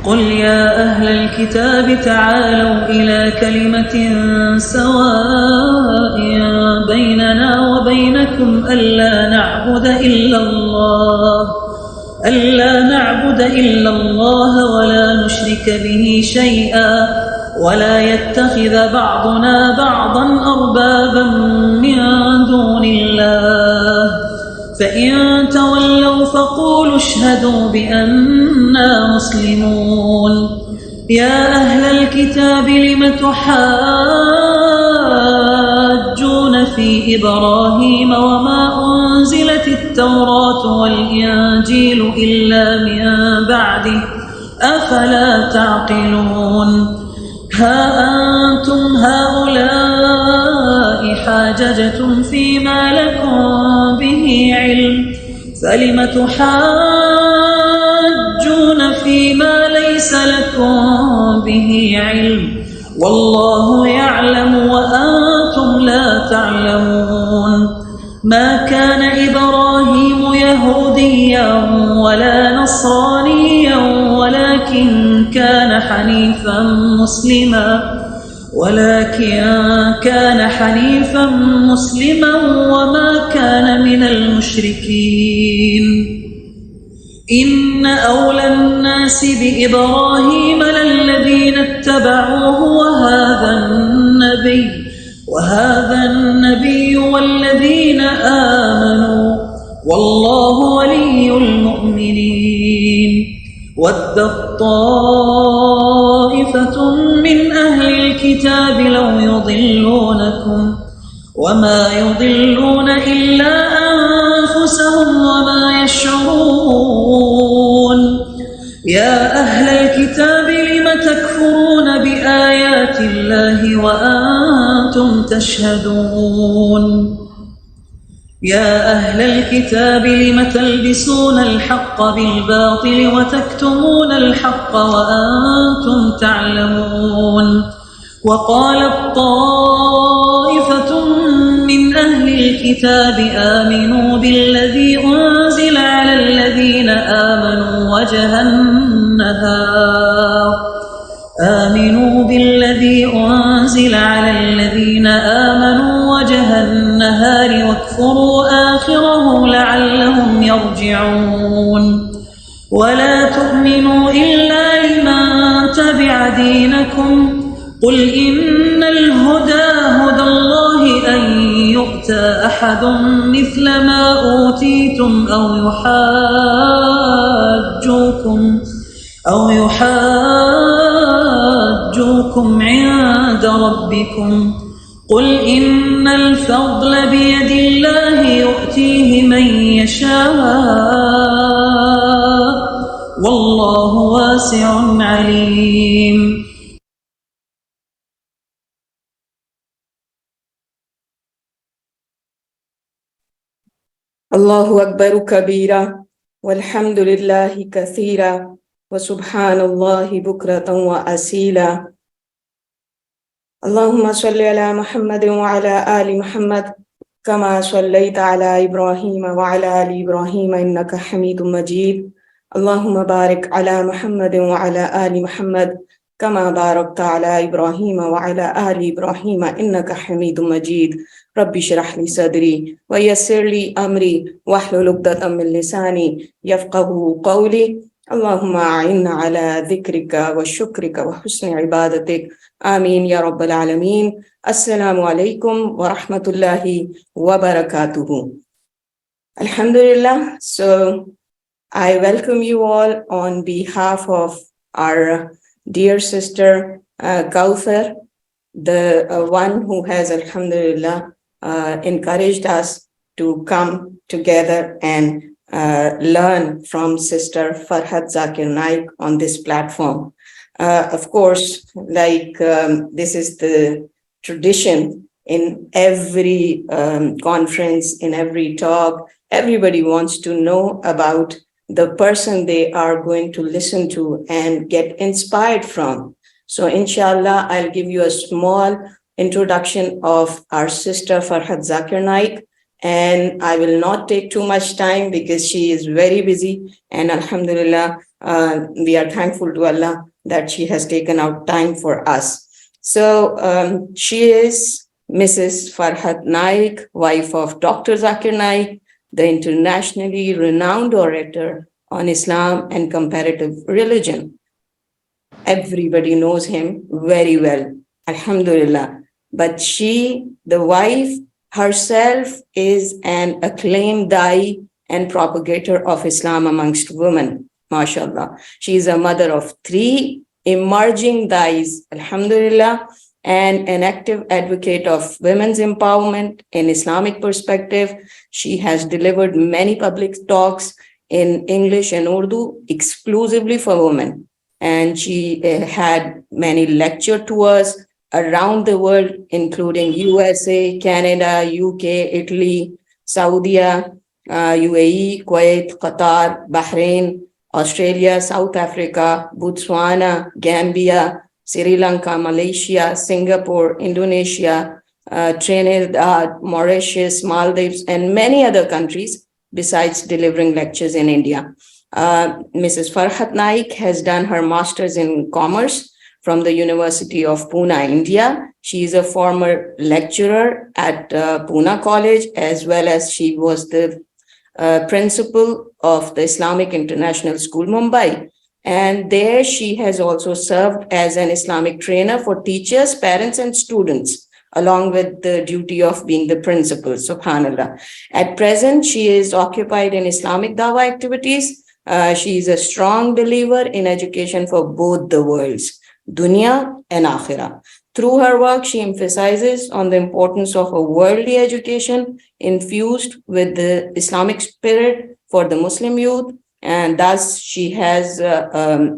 قل يا أهل الكتاب تعالوا إلى كلمة سواء بيننا وبينكم ألا نعبد إلا الله ولا نشرك به شيئا ولا يتخذ بعضنا بعضا أربابا من دون الله فإن تولوا فقولوا اشهدوا بأننا مسلمون يا أهل الكتاب لم تحاجون في إبراهيم وما أنزلت التوراة والإنجيل إلا من بعده أفلا تعقلون ها أنتم هؤلاء حاججتم فيما لكم به علم فلم تحاجون فيما ليس لكم به علم والله يعلم وأنتم لا تعلمون ما كان إبراهيم يهوديا ولا نصرانيا ولكن كان حنيفا مسلما وما كان من المشركين إن أولى الناس بإبراهيم للذين اتبعوه وهذا النبي والذين آمنوا والله ولي المؤمنين ودت طائفة من أهل الكتاب لو يضلونكم وما يضلون إلا أنفسهم وما يشعرون يا أهل الكتاب لم تكفرون بآيات الله وأنتم تشهدون يا أهل الكتاب لم تلبسون الحق بالباطل وتكتمون الحق وأنتم تعلمون وقالت طائفة من أهل الكتاب آمنوا بالذي أنزل على الذين آمنوا وجه النهار واكفروا آخره لعلهم يرجعون ولا تؤمنوا إلا لمن تبع دينكم قل إن الهدى هدى الله أن يؤتى أحد مثل ما أوتيتم أو يحاجوكم عند ربكم قل إن الفضل بيد الله يؤتيه من يشاء والله واسع عليم. الله أكبر كبيرا والحمد لله كثيرا وسبحان الله بكرة وأصيلا. اللهم صل على محمد وعلى آل محمد كما صليت على إبراهيم وعلى آل إبراهيم إنك حميد مجيد. اللهم بارك على محمد وعلى آل محمد كما باركت على إبراهيم وعلى آل إبراهيم إنك حميد مجيد. رب اشرح لي صدري ويسر لي أمري واحلل عقدة من لساني يفقهوا قولي. اللهم أعنا على ذكرك وشكرك وحسن عبادتك. آمين يا رب العالمين. السلام عليكم ورحمة الله وبركاته. Alhamdulillah. So I welcome you all on behalf of our dear sister Kauthar, the one who has, alhamdulillah, encouraged us to come together and learn from Sister Farhat Zakir Naik on this platform. Of course, like this is the tradition in every conference, in every talk, everybody wants to know about the person they are going to listen to and get inspired from. So inshallah, I'll give you a small introduction of our sister Farhat Zakir Naik, and I will not take too much time because she is very busy, and alhamdulillah, We are thankful to Allah that she has taken out time for us. So she is Mrs. Farhat Naik, wife of Dr. Zakir Naik, the internationally renowned orator on Islam and comparative religion. Everybody knows him very well, alhamdulillah. But she, the wife herself, is an acclaimed da'i and propagator of Islam amongst women, mashallah. She is a mother of 3 emerging da'is, alhamdulillah, and an active advocate of women's empowerment in Islamic perspective. She has delivered many public talks in English and Urdu exclusively for women. And she had many lecture tours around the world, including USA, Canada, UK, Italy, Saudi, UAE, Kuwait, Qatar, Bahrain, Australia, South Africa, Botswana, Gambia, Sri Lanka, Malaysia, Singapore, Indonesia, Trinidad, Mauritius, Maldives, and many other countries, besides delivering lectures in India. Mrs. Farhat Naik has done her master's in commerce from the University of Pune, India. She is a former lecturer at Pune College, as well as she was the principal of the Islamic International School, Mumbai. And there she has also served as an Islamic trainer for teachers, parents, and students, along with the duty of being the principal, subhanallah. At present, she is occupied in Islamic Dawah activities. She is a strong believer in education for both the worlds, dunya and akhirah. Through her work, she emphasizes on the importance of a worldly education infused with the Islamic spirit for the Muslim youth, and thus she has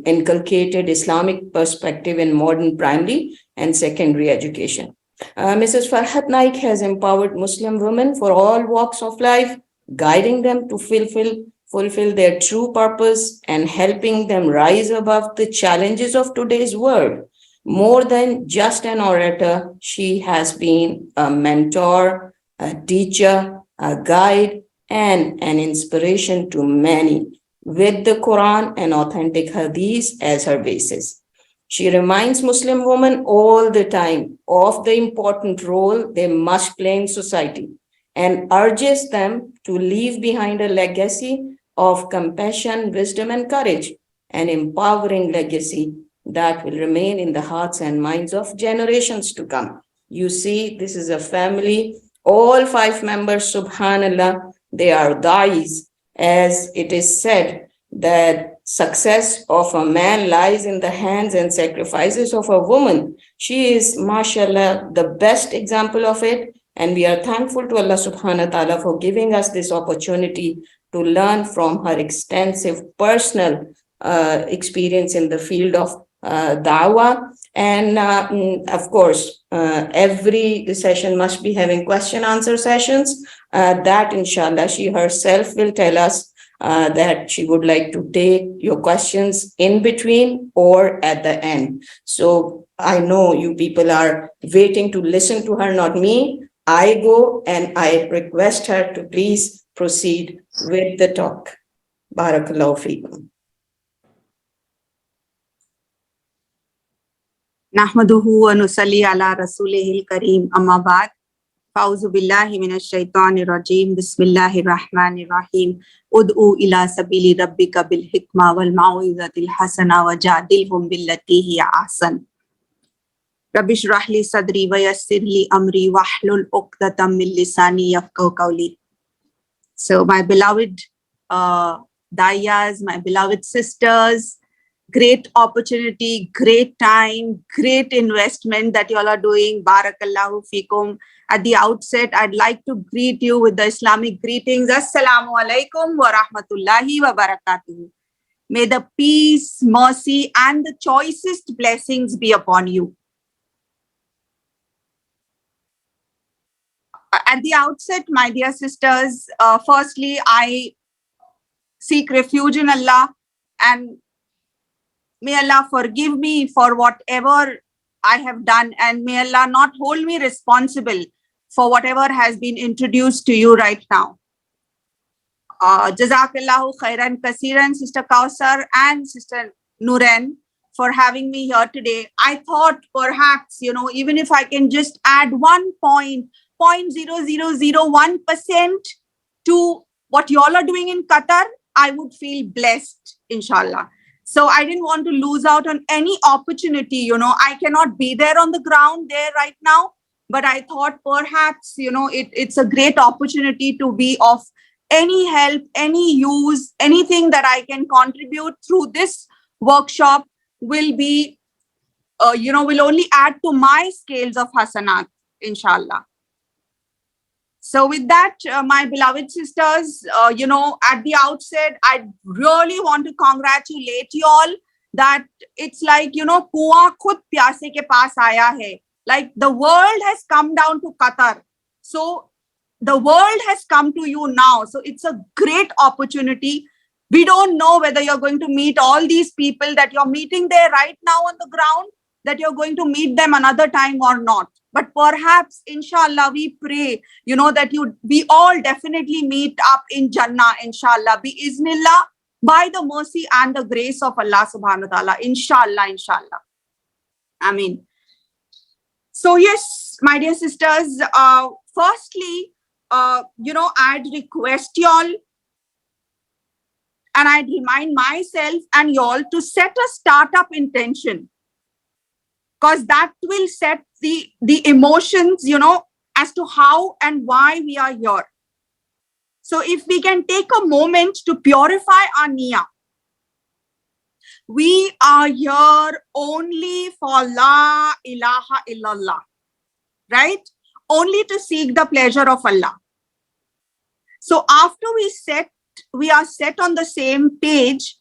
inculcated Islamic perspective in modern primary and secondary education. Mrs. Farhat Naik has empowered Muslim women for all walks of life, guiding them to fulfill their true purpose and helping them rise above the challenges of today's world. More than just an orator, she has been a mentor, a teacher, a guide, and an inspiration to many, with the Quran and authentic hadith as her basis. She reminds Muslim women all the time of the important role they must play in society and urges them to leave behind a legacy of compassion, wisdom, and courage, an empowering legacy that will remain in the hearts and minds of generations to come. You see, this is a family, all 5 members, subhanallah, they are da'is. As it is said, that success of a man lies in the hands and sacrifices of a woman. She is, mashallah, the best example of it. And we are thankful to Allah subhanahu wa ta'ala for giving us this opportunity to learn from her extensive personal experience in the field of Dawah. And of course, every session must be having question answer sessions. That inshallah, she herself will tell us that she would like to take your questions in between or at the end. So I know you people are waiting to listen to her, not me. I go and I request her to please proceed with the talk. Barakallahu feekum. نحمده ونصلي على رسوله الكريم أما بعد فأعوذ بالله من الشيطان الرجيم بسم الله الرحمن الرحيم ادعو إلى سبيل ربك بالحكمة والموعظة الحسنة وجادلهم بالتي هي أحسن رب اشرح لي صدري ويسر لي أمري واحلل عقدة من لساني يفقهوا قولي. So my beloved dayas, my beloved sisters, great opportunity, great time, great investment that you all are doing. Barakallahu fikum. At the outset, I'd like to greet you with the Islamic greetings. Assalamu alaikum wa rahmatullahi wa barakatuh. May the peace, mercy, and the choicest blessings be upon you. At the outset, my dear sisters, firstly, I seek refuge in Allah, and may Allah forgive me for whatever I have done, and may Allah not hold me responsible for whatever has been introduced to you right now. Jazakallahu khairan kasiran, Sister Kausar and Sister Nuren, for having me here today. I thought perhaps, even if I can just add 0.0001% to what y'all are doing in Qatar, I would feel blessed, inshallah. So I didn't want to lose out on any opportunity. I cannot be there on the ground there right now, but I thought perhaps, it's a great opportunity to be of any help, any use, anything that I can contribute through this workshop will be, will only add to my scales of hasanat, inshallah. So with that, my beloved sisters, at the outset, I really want to congratulate you all that it's like, kuan khud pyase ke paas aaya hai. Like the world has come down to Qatar. So the world has come to you now. So it's a great opportunity. We don't know whether you're going to meet all these people that you're meeting there right now on the ground, that you're going to meet them another time or not. But perhaps, inshallah, we pray, that we all definitely meet up in Jannah, inshallah, bi-iznillah, by the mercy and the grace of Allah subhanahu wa ta'ala, inshallah, inshallah. Ameen. So yes, my dear sisters, firstly, I'd request y'all, and I'd remind myself and y'all to set a startup intention, because that will set the emotions, as to how and why we are here. So if we can take a moment to purify our niyyah. We are here only for La ilaha illallah, right? Only to seek the pleasure of Allah. So after we are set on the same page,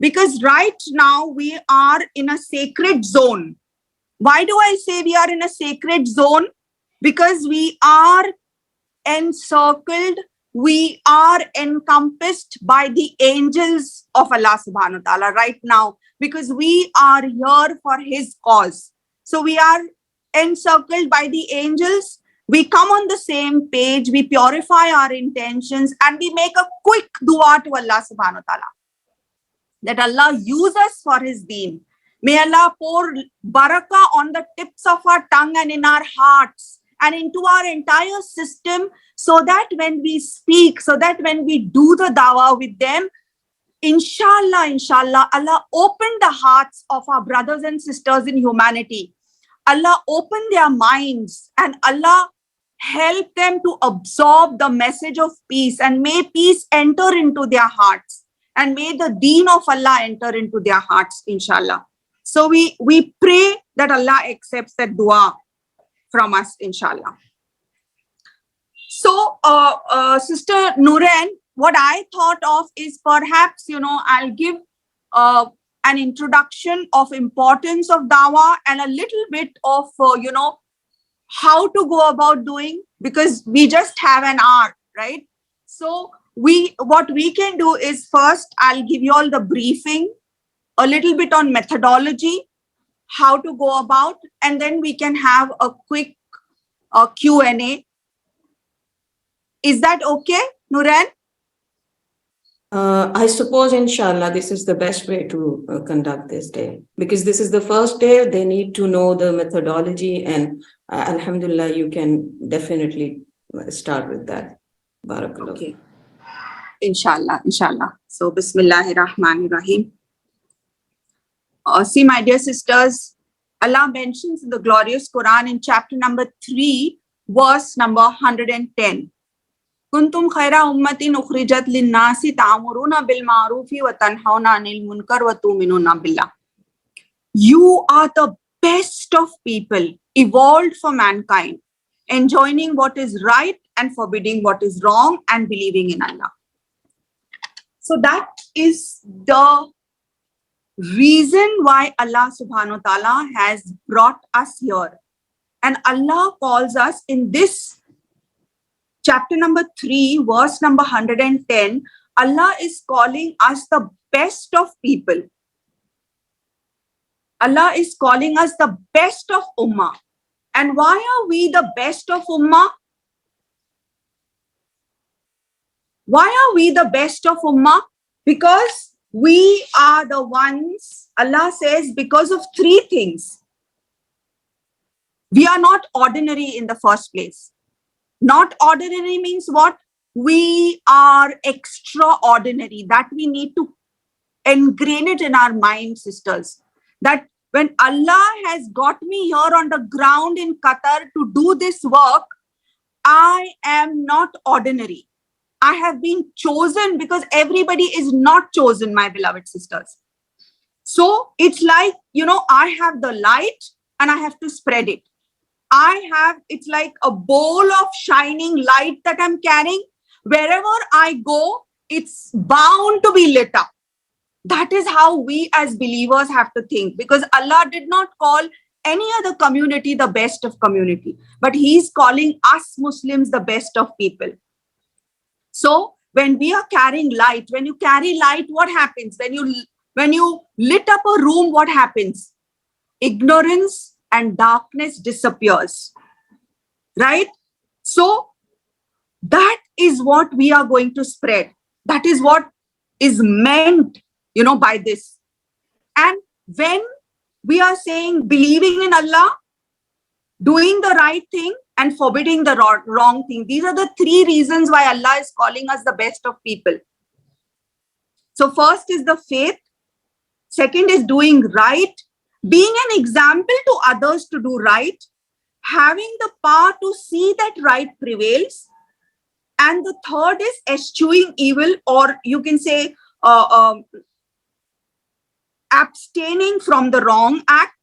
because right now we are in a sacred zone. Why do I say we are in a sacred zone? Because we are encircled, we are encompassed by the angels of Allah subhanahu wa ta'ala right now, because we are here for His cause. So we are encircled by the angels. We come on the same page, we purify our intentions, and we make a quick dua to Allah subhanahu wa ta'ala, that Allah use us for His deen. May Allah pour barakah on the tips of our tongue and in our hearts and into our entire system, so that when we speak, so that when we do the dawah with them, inshallah, inshallah, Allah open the hearts of our brothers and sisters in humanity. Allah open their minds, and Allah help them to absorb the message of peace, and may peace enter into their hearts, and may the deen of Allah enter into their hearts, inshallah. So we pray that Allah accepts that dua from us, inshallah. So, Sister Nuren, what I thought of is perhaps, I'll give an introduction of importance of dawah and a little bit of, how to go about doing, because we just have an hour, right? So what we can do is, first, I'll give you all the briefing, a little bit on methodology, how to go about, and then we can have a quick Q&A. Is that okay, Nuren? I suppose, inshallah, this is the best way to conduct this day, because this is the first day. They need to know the methodology, and alhamdulillah, you can definitely start with that. Barakallah. Okay. Inshallah, inshallah. So, Bismillahir Rahmanir Rahim. See, my dear sisters, Allah mentions in the glorious Quran in chapter number 3, verse number 110. Kuntum khaira ummatin ukhrijat linnasi ta'muruna bil ma'rufi wa tanhauna 'anil munkar wa tu'minuna billah. You are the best of people, evolved for mankind, enjoining what is right and forbidding what is wrong, and believing in Allah. So that is the reason why Allah subhanahu wa ta'ala has brought us here. And Allah calls us in this chapter number 3, verse number 110, Allah is calling us the best of people. Allah is calling us the best of ummah. And why are we the best of ummah? Why are we the best of ummah? Because we are the ones, Allah says, because of three things. We are not ordinary in the first place. Not ordinary means what? We are extraordinary. That we need to ingrain it in our mind, sisters. That when Allah has got me here on the ground in Qatar to do this work, I am not ordinary. I have been chosen, because everybody is not chosen, my beloved sisters. So it's like, I have the light and I have to spread it. It's like a bowl of shining light that I'm carrying. Wherever I go, it's bound to be lit up. That is how we as believers have to think, because Allah did not call any other community the best of community, but He's calling us Muslims the best of people. So when we are carrying light, when you carry light, what happens? When you lit up a room, what happens? Ignorance and darkness disappears, right? So that is what we are going to spread. That is what is meant, by this. And when we are saying believing in Allah, doing the right thing and forbidding the wrong thing, these are the three reasons why Allah is calling us the best of people. So first is the faith. Second is doing right, being an example to others to do right, having the power to see that right prevails. And the third is eschewing evil, or you can say abstaining from the wrong act,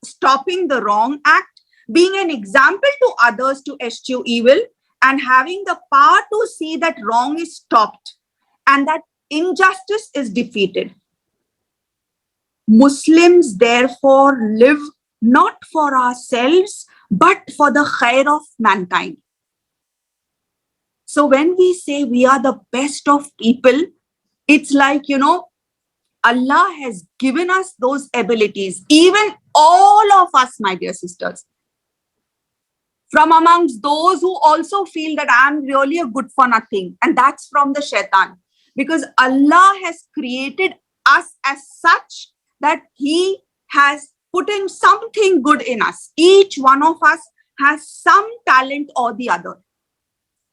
stopping the wrong act, being an example to others to eschew evil, and having the power to see that wrong is stopped and that injustice is defeated. Muslims therefore live not for ourselves, but for the khair of mankind. So when we say we are the best of people, it's like, Allah has given us those abilities, even all of us, my dear sisters. From amongst those who also feel that I'm really a good for nothing, and that's from the shaitan, because Allah has created us as such that He has put in something good in us. Each one of us has some talent or the other,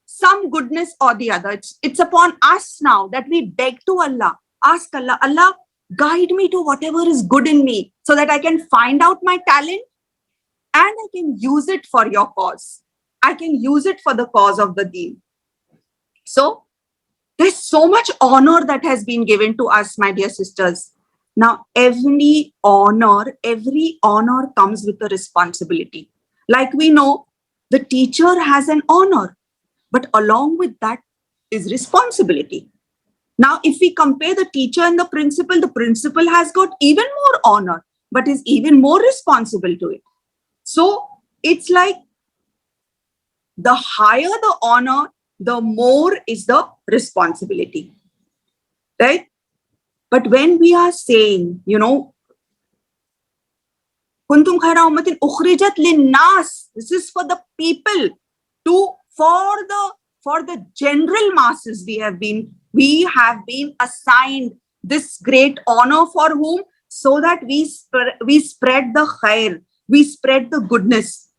some goodness or the other. It's upon us now that we beg to Allah, ask Allah, Allah, guide me to whatever is good in me so that I can find out my talent and I can use it for your cause. I can use it for the cause of the deen. So there's so much honor that has been given to us, my dear sisters. Now, every honor comes with a responsibility. Like we know, the teacher has an honor, but along with that is responsibility. Now, if we compare the teacher and the principal has got even more honor, but is even more responsible to it. So it's like the higher the honor, the more is the responsibility, right? But when we are saying, kuntum khayra ummatin ukhrijat linnas, this is for the people, for the general masses. We have been assigned this great honor for whom? So that we spread the khair, we spread the goodness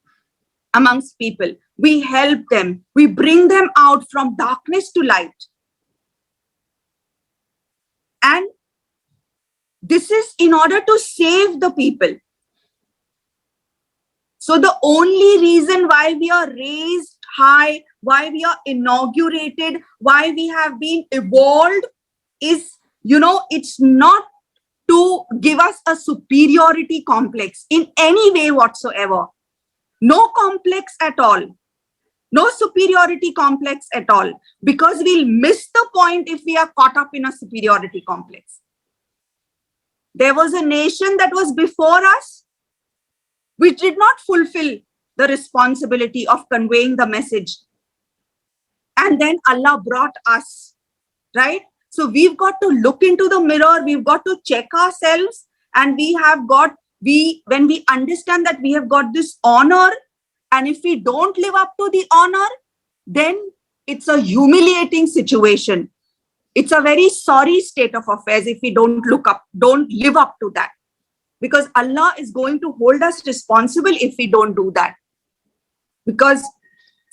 amongst people. We help them, we bring them out from darkness to light. And this is in order to save the people. So the only reason why we are raised high, why we are inaugurated, why we have been evolved is, it's not to give us a superiority complex in any way whatsoever. No complex at all. No superiority complex at all. Because we'll miss the point if we are caught up in a superiority complex. There was a nation that was before us which did not fulfill the responsibility of conveying the message. And then Allah brought us, right? So we've got to look into the mirror, we've got to check ourselves, and when we understand that we have got this honor, and if we don't live up to the honor, then it's a humiliating situation. It's a very sorry state of affairs if we don't live up to that. Because Allah is going to hold us responsible if we don't do that. Because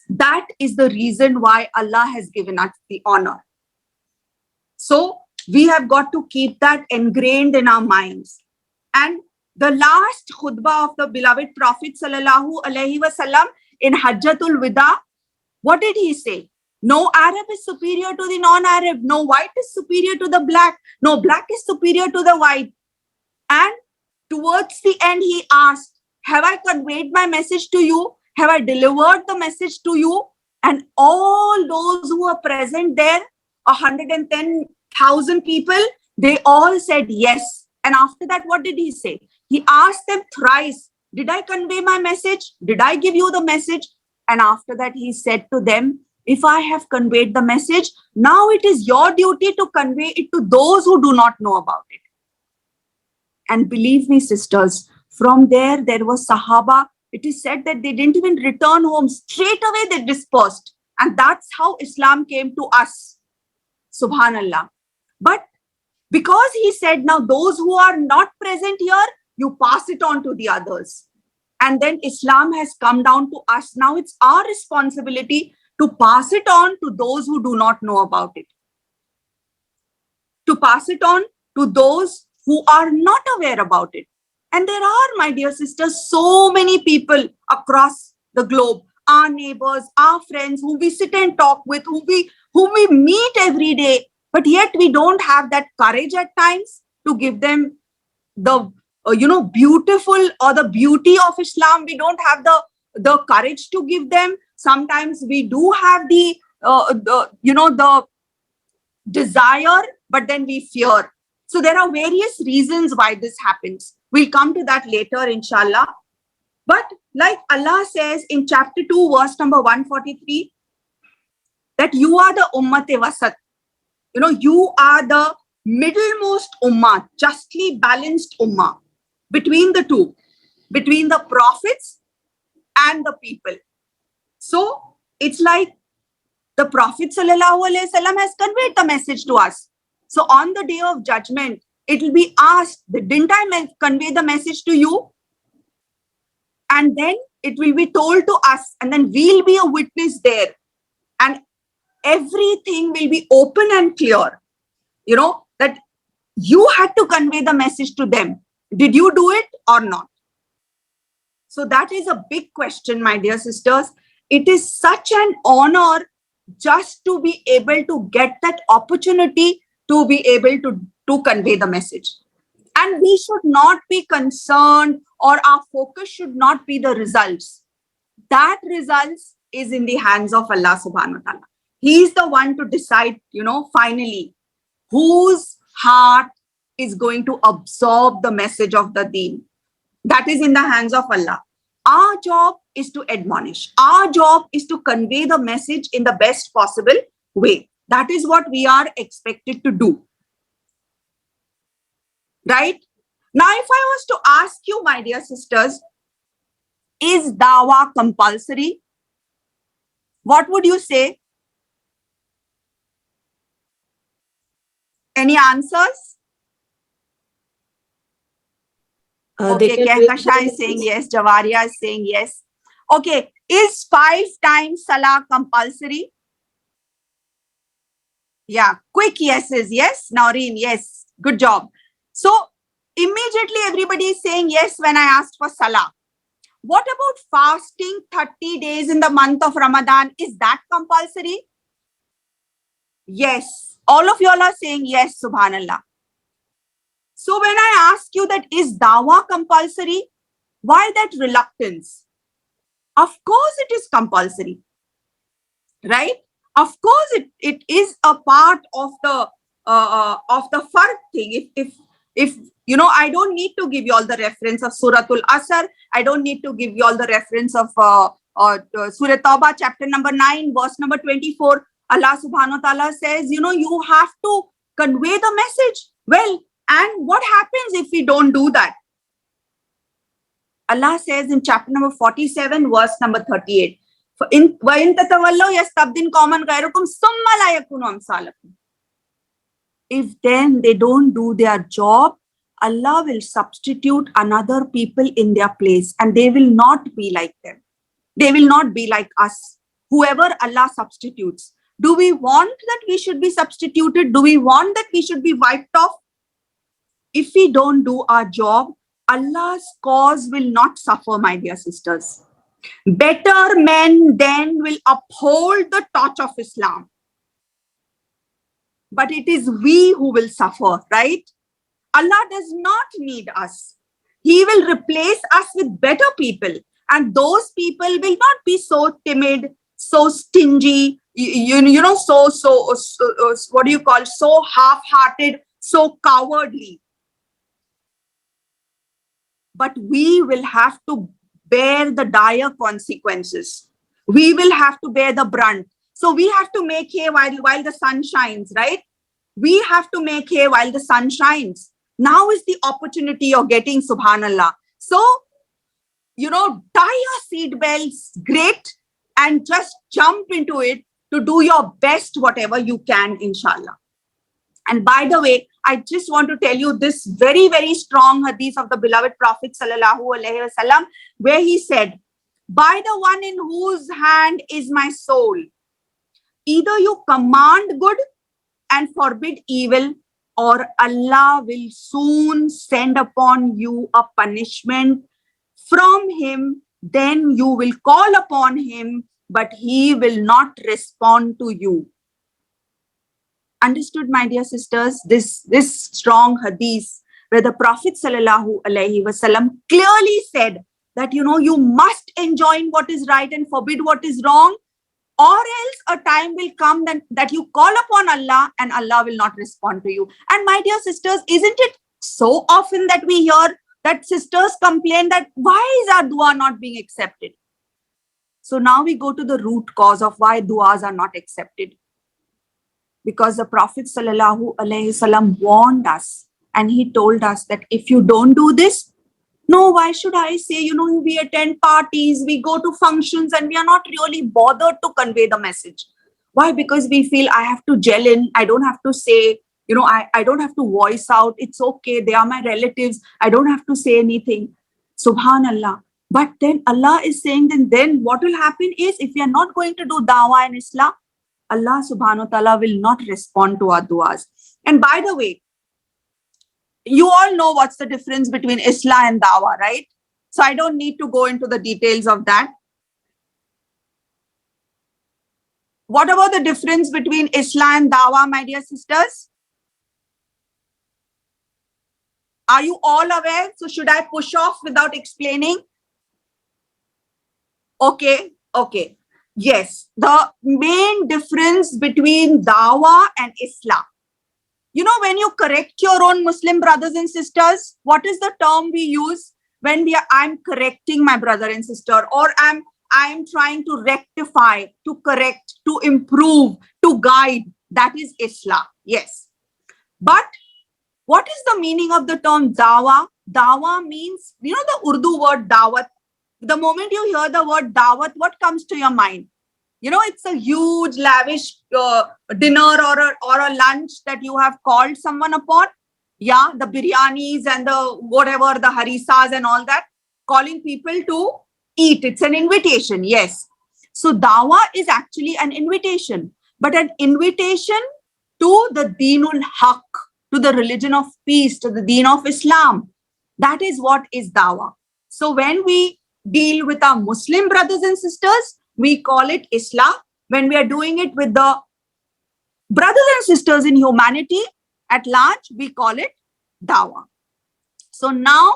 that is the reason why Allah has given us the honor. So we have got to keep that ingrained in our minds. And the last khutbah of the beloved Prophet sallallahu alaihi wasallam in Hajjatul Wida, what did he say? No Arab is superior to the non-Arab. No white is superior to the black. No black is superior to the white. And towards the end, he asked, have I conveyed my message to you? Have I delivered the message to you? And all those who were present there, 110,000 people, they all said yes. And after that, what did he say? He asked them thrice, did I convey my message? Did I give you the message? And after that, he said to them, if I have conveyed the message, now it is your duty to convey it to those who do not know about it. And believe me, sisters, from there was Sahaba. It is said that they didn't even return home. Straight away they dispersed. And that's how Islam came to us. Subhanallah. But because he said, now those who are not present here, you pass it on to the others. And then Islam has come down to us. Now it's our responsibility to pass it on to those who do not know about it. To pass it on to those who are not aware about it. And there are, my dear sisters, so many people across the globe, our neighbors, our friends, who we sit and talk with, whom we meet every day, but yet we don't have that courage at times to give them the, beautiful or the beauty of Islam. We don't have the courage to give them. Sometimes we do have the desire, but then we fear. So there are various reasons why this happens. We'll come to that later, inshallah. But like Allah says in chapter 2, verse number 143, that you are the ummate wasat. You are the middlemost ummah, justly balanced ummah between the two, between the prophets and the people. So it's like the Prophet sallallahu alaihi wasallam has conveyed the message to us. So on the day of judgment, it will be asked, didn't I convey the message to you? And then it will be told to us, and then we'll be a witness there. And everything will be open and clear. That you had to convey the message to them. Did you do it or not? So that is a big question, my dear sisters. It is such an honor just to be able to get that opportunity to be able to convey the message. And we should not be concerned, or our focus should not be the results. That results is in the hands of Allah subhanahu wa ta'ala. He is the one to decide, finally, whose heart is going to absorb the message of the deen. That is in the hands of Allah. Our job is to admonish. Our job is to convey the message in the best possible way. That is what we are expected to do. Right? Now, if I was to ask you, my dear sisters, is Dawah compulsory? What would you say? Any answers? Okay, Kehkasha is saying yes. Javaria is saying yes. Okay, is 5 times Salah compulsory? Yeah, quick yeses. Yes, Noreen, yes. Good job. So, immediately everybody is saying yes when I asked for Salah. What about fasting 30 days in the month of Ramadan? Is that compulsory? Yes. All of you all are saying yes, subhanallah. So when I ask you that is Dawah compulsory, why that reluctance? Of course it is compulsory, right? Of course it is a part of the farq thing. If I don't need to give you all the reference of Suratul Asr. I don't need to give you all the reference of Surah Tawbah, chapter number 9, verse number 24. Allah subhanahu wa ta'ala says, you have to convey the message. Well, and what happens if we don't do that? Allah says in chapter number 47, verse number 38, وَإِن تَتَوَلَّوْا يَسْتَبْدِلْ قَوْمًا غَيْرَكُمْ ثُمَّ لَا يَكُونُوا أَمْثَالَكُمْ. If then they don't do their job, Allah will substitute another people in their place, and they will not be like them. They will not be like us. Whoever Allah substitutes. Do we want that we should be substituted? Do we want that we should be wiped off? If we don't do our job, Allah's cause will not suffer, my dear sisters. Better men then will uphold the torch of Islam. But it is we who will suffer, right? Allah does not need us. He will replace us with better people. And those people will not be so timid, so stingy, so half-hearted, so cowardly. But we will have to bear the dire consequences. We will have to bear the brunt. So we have to make hay while the sun shines, right? We have to make hay while the sun shines. Now is the opportunity you're getting, subhanallah. So, tie your seat belts, great, and just jump into it to do your best, whatever you can, inshallah. And by the way, I just want to tell you this very, very strong hadith of the beloved Prophet sallallahu alaihi wasallam, where he said, by the one in whose hand is my soul, either you command good and forbid evil, or Allah will soon send upon you a punishment from Him. Then you will call upon Him, but He will not respond to you. Understood, my dear sisters? This strong hadith where the Prophet sallallahu alaihi wasallam clearly said that, you must enjoin what is right and forbid what is wrong, or else a time will come that you call upon Allah and Allah will not respond to you. And my dear sisters, isn't it so often that we hear that sisters complain that why is our dua not being accepted? So now we go to the root cause of why duas are not accepted. Because the Prophet sallallahu alaihi wasallam warned us, and he told us that if you don't do this, no, why should I say, we attend parties, we go to functions, and we are not really bothered to convey the message. Why? Because we feel I have to gel in, I don't have to say, I don't have to voice out, it's okay, they are my relatives, I don't have to say anything. Subhanallah. But then Allah is saying, then what will happen is, if we are not going to do dawah and islah, Allah subhanahu wa ta'ala will not respond to our duas. And by the way, you all know what's the difference between Islah and Dawah, right? So I don't need to go into the details of that. What about the difference between Islah and Dawah, my dear sisters? Are you all aware? So should I push off without explaining? Okay. Yes, the main difference between Dawah and Islah. When you correct your own Muslim brothers and sisters, what is the term we use when I'm correcting my brother and sister, or I'm trying to rectify, to correct, to improve, to guide? That is Islah. Yes. But what is the meaning of the term Dawah? Dawah means, the Urdu word dawat. The moment you hear the word dawat, what comes to your mind? It's a huge, lavish dinner or a lunch that you have called someone upon. Yeah, the biryanis and the whatever, the harisas and all that, calling people to eat. It's an invitation, yes. So dawah is actually an invitation, but an invitation to the deenul haq, to the religion of peace, to the deen of Islam. That is what is dawah. So when we deal with our Muslim brothers and sisters, we call it Islah. When we are doing it with the brothers and sisters in humanity at large, we call it Dawah. So now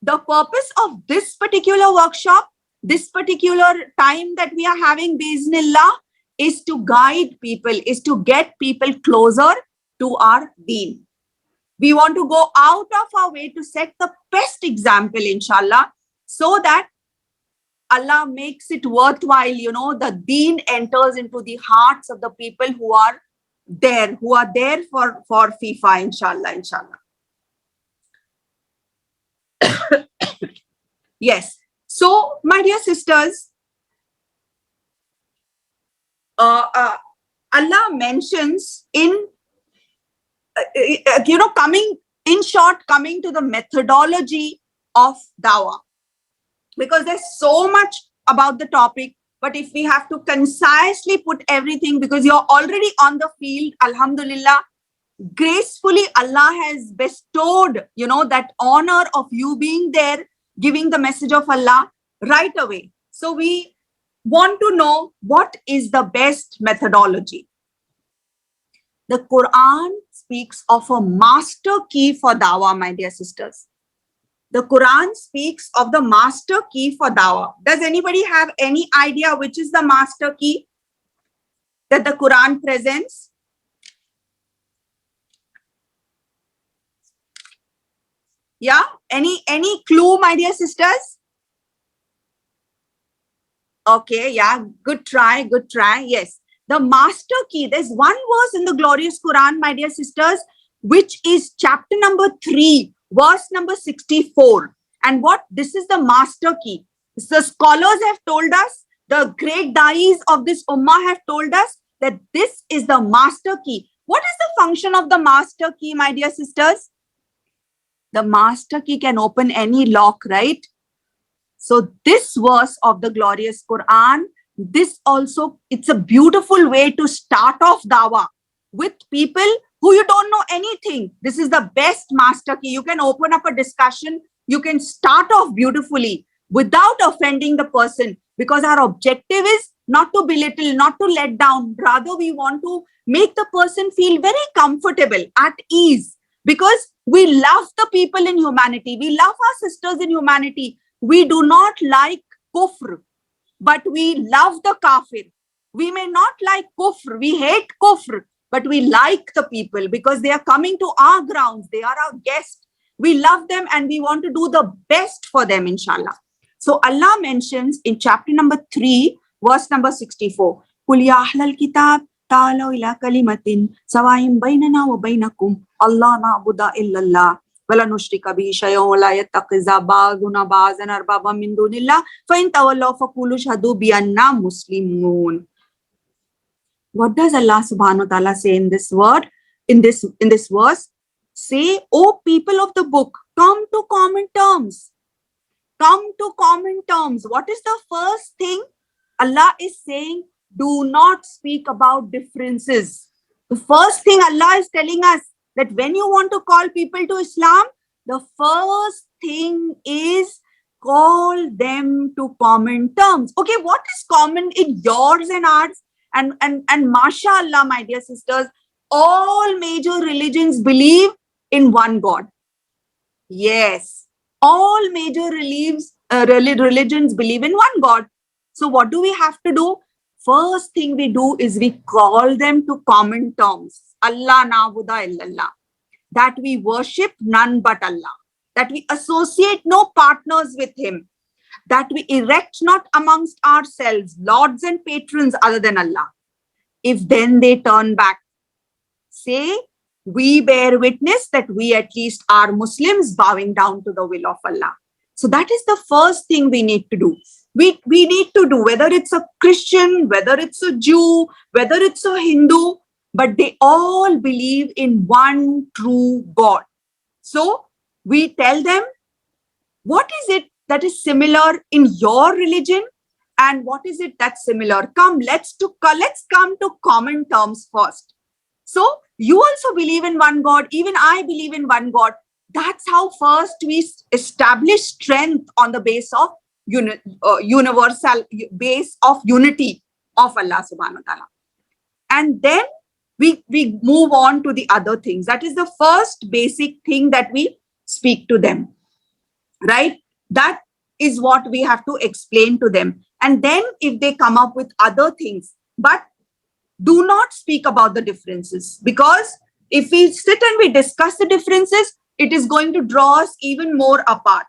the purpose of this particular workshop, this particular time that we are having, Biiznillah, is to guide people, is to get people closer to our deen. We want to go out of our way to set the best example, inshallah, so that Allah makes it worthwhile, the deen enters into the hearts of the people who are there for FIFA, inshallah. Yes. So, my dear sisters, Allah mentions in, coming to the methodology of Dawah, because there's so much about the topic. But if we have to concisely put everything, because you're already on the field, alhamdulillah, gracefully Allah has bestowed, that honor of you being there, giving the message of Allah right away. So we want to know what is the best methodology. The Quran speaks of a master key for Dawah, my dear sisters. The Quran speaks of the master key for Dawah. Does anybody have any idea which is the master key that the Quran presents? Yeah, any clue, my dear sisters? Okay, yeah, good try. Yes, the master key. There's one verse in the glorious Quran, my dear sisters, which is chapter number 3, verse number 64. And this is the master key. The scholars have told us, the great dais of this ummah have told us that this is the master key. What is the function of the master key, my dear sisters? The master key can open any lock, right? So this verse of the glorious Quran, it's a beautiful way to start off Dawah with people who you don't know anything. This is the best master key. You can open up a discussion. You can start off beautifully without offending the person, because our objective is not to belittle, not to let down. Rather, we want to make the person feel very comfortable, at ease, because we love the people in humanity. We love our sisters in humanity. We do not like kufr, but we love the kafir. We may not like kufr. We hate kufr, but we like the people because they are coming to our grounds. They are our guests. We love them and we want to do the best for them, inshallah. So Allah mentions in chapter number 3, verse number 64, قُلْ يَا أَهْلَ الْكِتَابِ تَعَالَوْا إِلَىٰ كَلِمَةٍ سَوَاءٍ بَيْنَنَا وَبَيْنَكُمْ أَلَّا نَعْبُدَ إِلَّا اللَّهَ وَلَا نُشْرِكَ بِهِ شَيْئًا وَلَا يَتَّخِذَ بَعْضُنَا بَعْضًا أَرْبَابًا مِّن دُونِ اللَّهِ فَإِن تَوَلَّوْا فَقُولُوا اشْهَدُوا بِأَنَّا مُسْلِمُونَ. What does Allah subhanahu wa ta'ala say in this word? In this verse, say, O people of the book, come to common terms. Come to common terms. What is the first thing? Allah is saying, do not speak about differences. The first thing Allah is telling us, that when you want to call people to Islam, the first thing is call them to common terms. Okay, what is common in yours and ours? And mashallah, my dear sisters, all major religions believe in one God. Yes, all major religions believe in one God. So what do we have to do? First thing we do is we call them to common terms. Allah na'budu illallah. That we worship none but Allah. That we associate no partners with Him. That we erect not amongst ourselves lords and patrons other than Allah. If then they turn back, say, we bear witness that we at least are Muslims bowing down to the will of Allah. So that is the first thing we need to do. We need to do, whether it's a Christian, whether it's a Jew, whether it's a Hindu, but they all believe in one true God. So we tell them, what is it that is similar in your religion? And what is it that's similar? Come, let's come to common terms first. So you also believe in one God, even I believe in one God. That's how first we establish strength on the base of universal base of unity of Allah subhanahu wa ta'ala. And then we move on to the other things. That is the first basic thing that we speak to them, right? That is what we have to explain to them. And then if they come up with other things, but do not speak about the differences, because if we sit and we discuss the differences, it is going to draw us even more apart.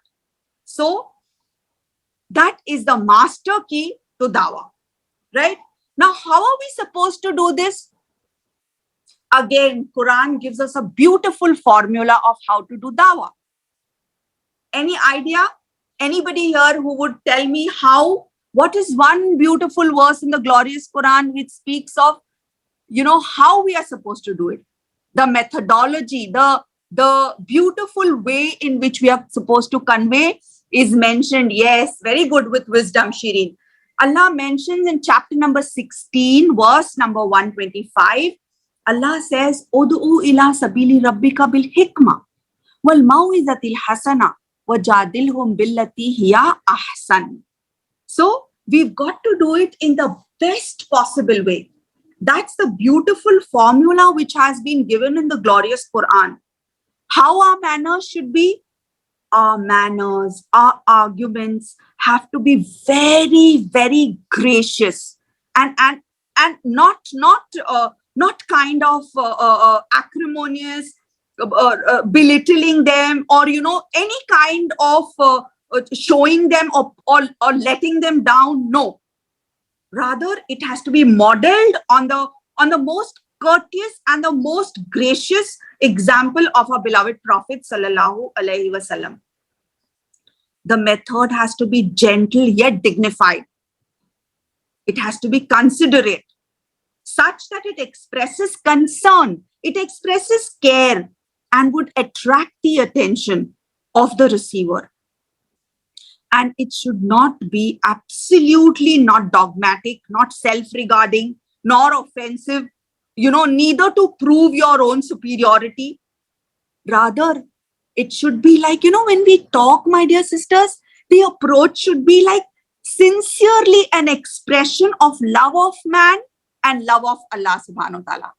So that is the master key to Dawah, right? Now, how are we supposed to do this? Again, Quran gives us a beautiful formula of how to do Dawah. Any idea? Anybody here who would tell me how What is one beautiful verse in the glorious Quran which speaks of, how we are supposed to do it? The methodology, the beautiful way in which we are supposed to convey is mentioned. Yes, very good with wisdom, Shireen. Allah mentions in chapter number 16, verse number 125, Allah says, Ud'u ila sabili rabbika bil hikmah wal mau'izatil hasana wajadilhum billati hiya ahsan. So we've got to do it in the best possible way. That's the beautiful formula which has been given in the glorious Quran. How our manners should be? Our manners, our arguments have to be very, very gracious and not kind of acrimonious, belittling them, or any kind of showing them or letting them down. No, rather it has to be modeled on the most courteous and the most gracious example of our beloved Prophet sallallahu alaihi wasallam. The method has to be gentle yet dignified. It has to be considerate, such that it expresses concern, it expresses care, and would attract the attention of the receiver. And it should not be absolutely not dogmatic, not self-regarding, nor offensive, neither to prove your own superiority. Rather, it should be like, when we talk, my dear sisters, the approach should be like sincerely an expression of love of man and love of Allah subhanahu wa ta'ala.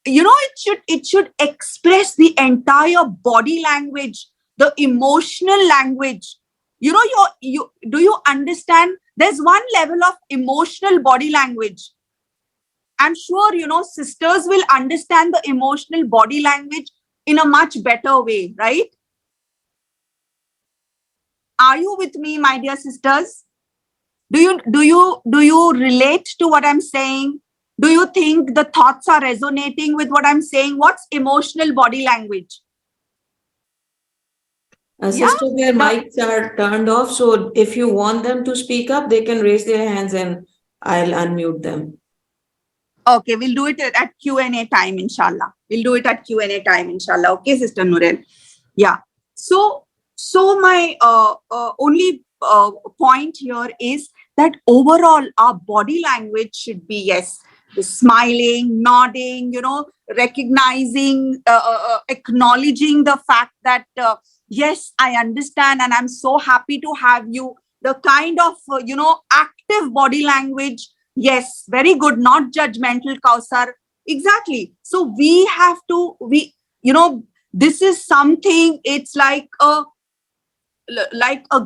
It should express the entire body language, the emotional language. Do you understand? There's one level of emotional body language. I'm sure, sisters will understand the emotional body language in a much better way, right? Are you with me, my dear sisters? Do you relate to what I'm saying? Do you think the thoughts are resonating with what I'm saying? What's emotional body language? Sister, their mics are turned off, so if you want them to speak up, they can raise their hands and I'll unmute them. Okay, we'll do it at Q&A time, inshallah. Okay, Sister Nurel. Yeah. So my only point here is that overall our body language should be, yes, smiling, nodding, recognizing, acknowledging the fact that, yes, I understand and I'm so happy to have you. The kind of, active body language. Yes, very good, not judgmental, Kausar. Exactly. So we have to, this is something, it's like a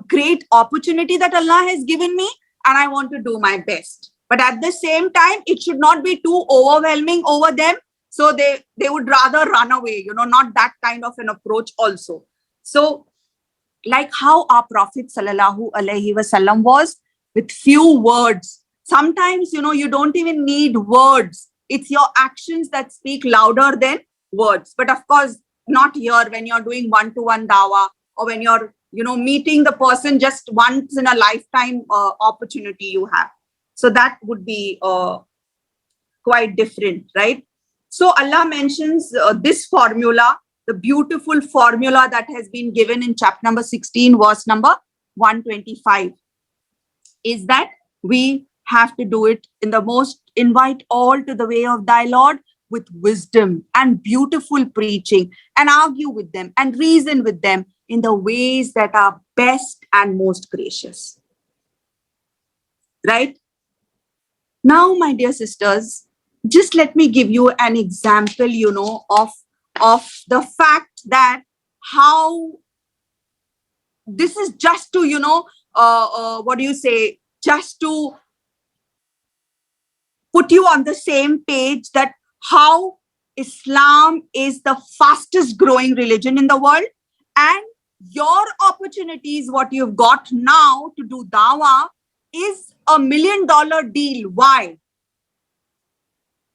great opportunity that Allah has given me, and I want to do my best. But at the same time, it should not be too overwhelming over them. So they would rather run away, not that kind of an approach also. So like how our Prophet sallallahu alaihi wasallam was, with few words. Sometimes, you don't even need words. It's your actions that speak louder than words. But of course, not here when you're doing one-to-one dawah, or when you're, meeting the person just once in a lifetime opportunity you have. So that would be quite different, right? So Allah mentions this formula, the beautiful formula that has been given in chapter number 16, verse number 125, is that we have to do it in the most, invite all to the way of thy Lord with wisdom and beautiful preaching, and argue with them and reason with them in the ways that are best and most gracious. Right? Now, my dear sisters, just let me give you an example, of the fact that how this is just to, just to put you on the same page, that how Islam is the fastest growing religion in the world, and your opportunities, what you've got now to do dawah, is $1 million deal. Why?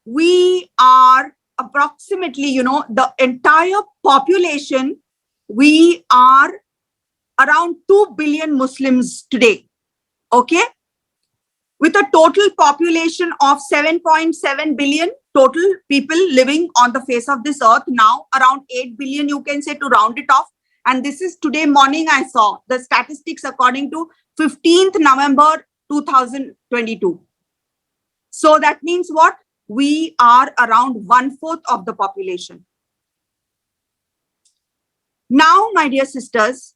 We are approximately, the entire population, we are around 2 billion Muslims today. Okay? with a total population of 7.7 billion total people living on the face of this earth. Now around 8 billion, you can say, to round it off. And this is today morning I saw the statistics according to 15th November 2022. So that means what? We are around 1/4 of the population. Now, my dear sisters,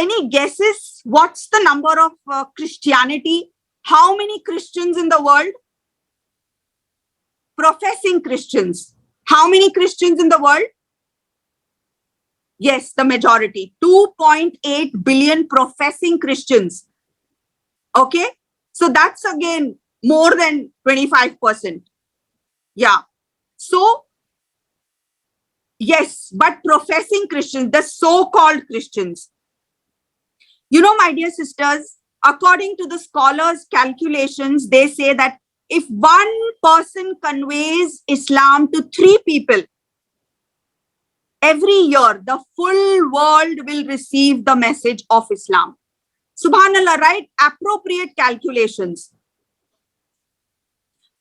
any guesses? What's the number of Christianity? How many Christians in the world? Professing Christians. How many Christians in the world? Yes, the majority. 2.8 billion professing Christians. Okay. So that's again more than 25%. Yeah. So, yes, but professing Christians, the so-called Christians. You know, my dear sisters, according to the scholars' calculations, they say that if one person conveys Islam to 3 people, every year, the full world will receive the message of Islam. Subhanallah, right? Appropriate calculations.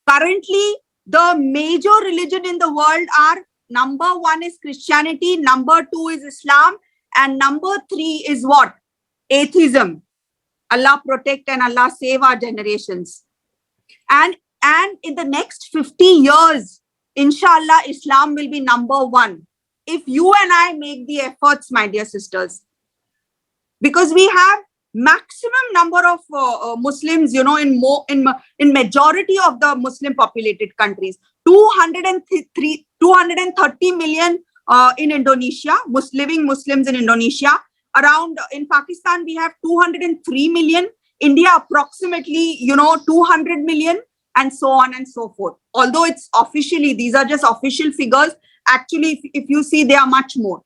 Currently, the major religion in the world are, number 1 is Christianity, number 2 is Islam, and number 3 is what? Atheism. Allah protect and Allah save our generations. And in the next 50 years, inshallah, Islam will be number 1. If you and I make the efforts, my dear sisters, because we have maximum number of Muslims, you know, in majority of the Muslim populated countries, 230 million in Indonesia, living Muslims in Indonesia. Around in Pakistan, we have 203 million. India, approximately, 200 million, and so on and so forth. Although it's officially, these are just official figures. Actually, if you see, they are much more.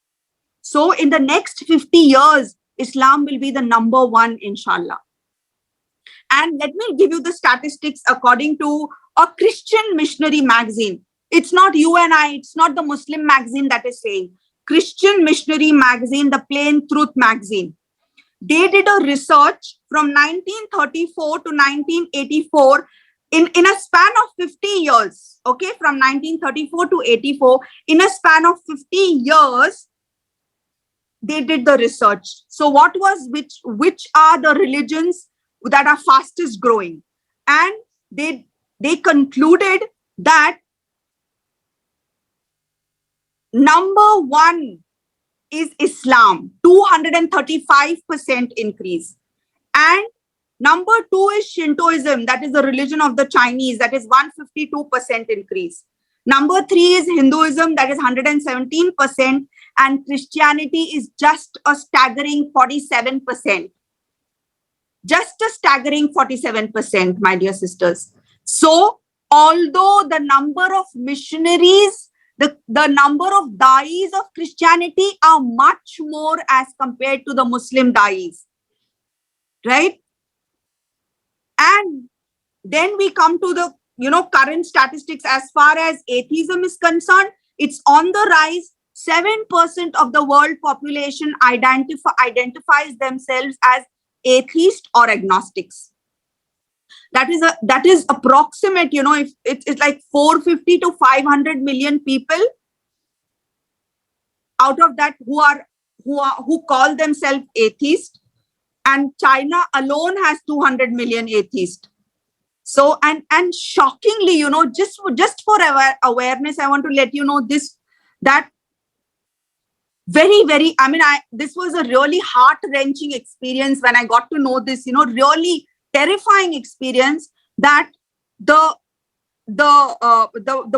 So in the next 50 years, Islam will be the number 1, inshallah. And let me give you the statistics according to a Christian missionary magazine. It's not you and I, it's not the Muslim magazine that is saying. Christian missionary magazine, the Plain Truth magazine. They did a research from 1934 to 1984 in a span of 50 years. Okay, from 1934 to 84, in a span of 50 years, they did the research. So which are the religions that are fastest growing? And they concluded that number 1 is Islam, 235% increase. And number 2 is Shintoism, that is the religion of the Chinese, that is 152% increase. Number 3 is Hinduism, that is 117%. And Christianity is just a staggering 47%. Just a staggering 47%, my dear sisters. So, although the number of missionaries, the number of da'is of Christianity are much more as compared to the Muslim da'is, right? And then we come to the, current statistics as far as atheism is concerned. It's on the rise. 7% of the world population identifies themselves as atheist or agnostics. That is approximate, if it's like 450 to 500 million people out of that who call themselves atheist, and China alone has 200 million atheists. So and shockingly, just for awareness, I want to let you know that very, very, this was a really heart-wrenching experience when I got to know this, really terrifying experience, that the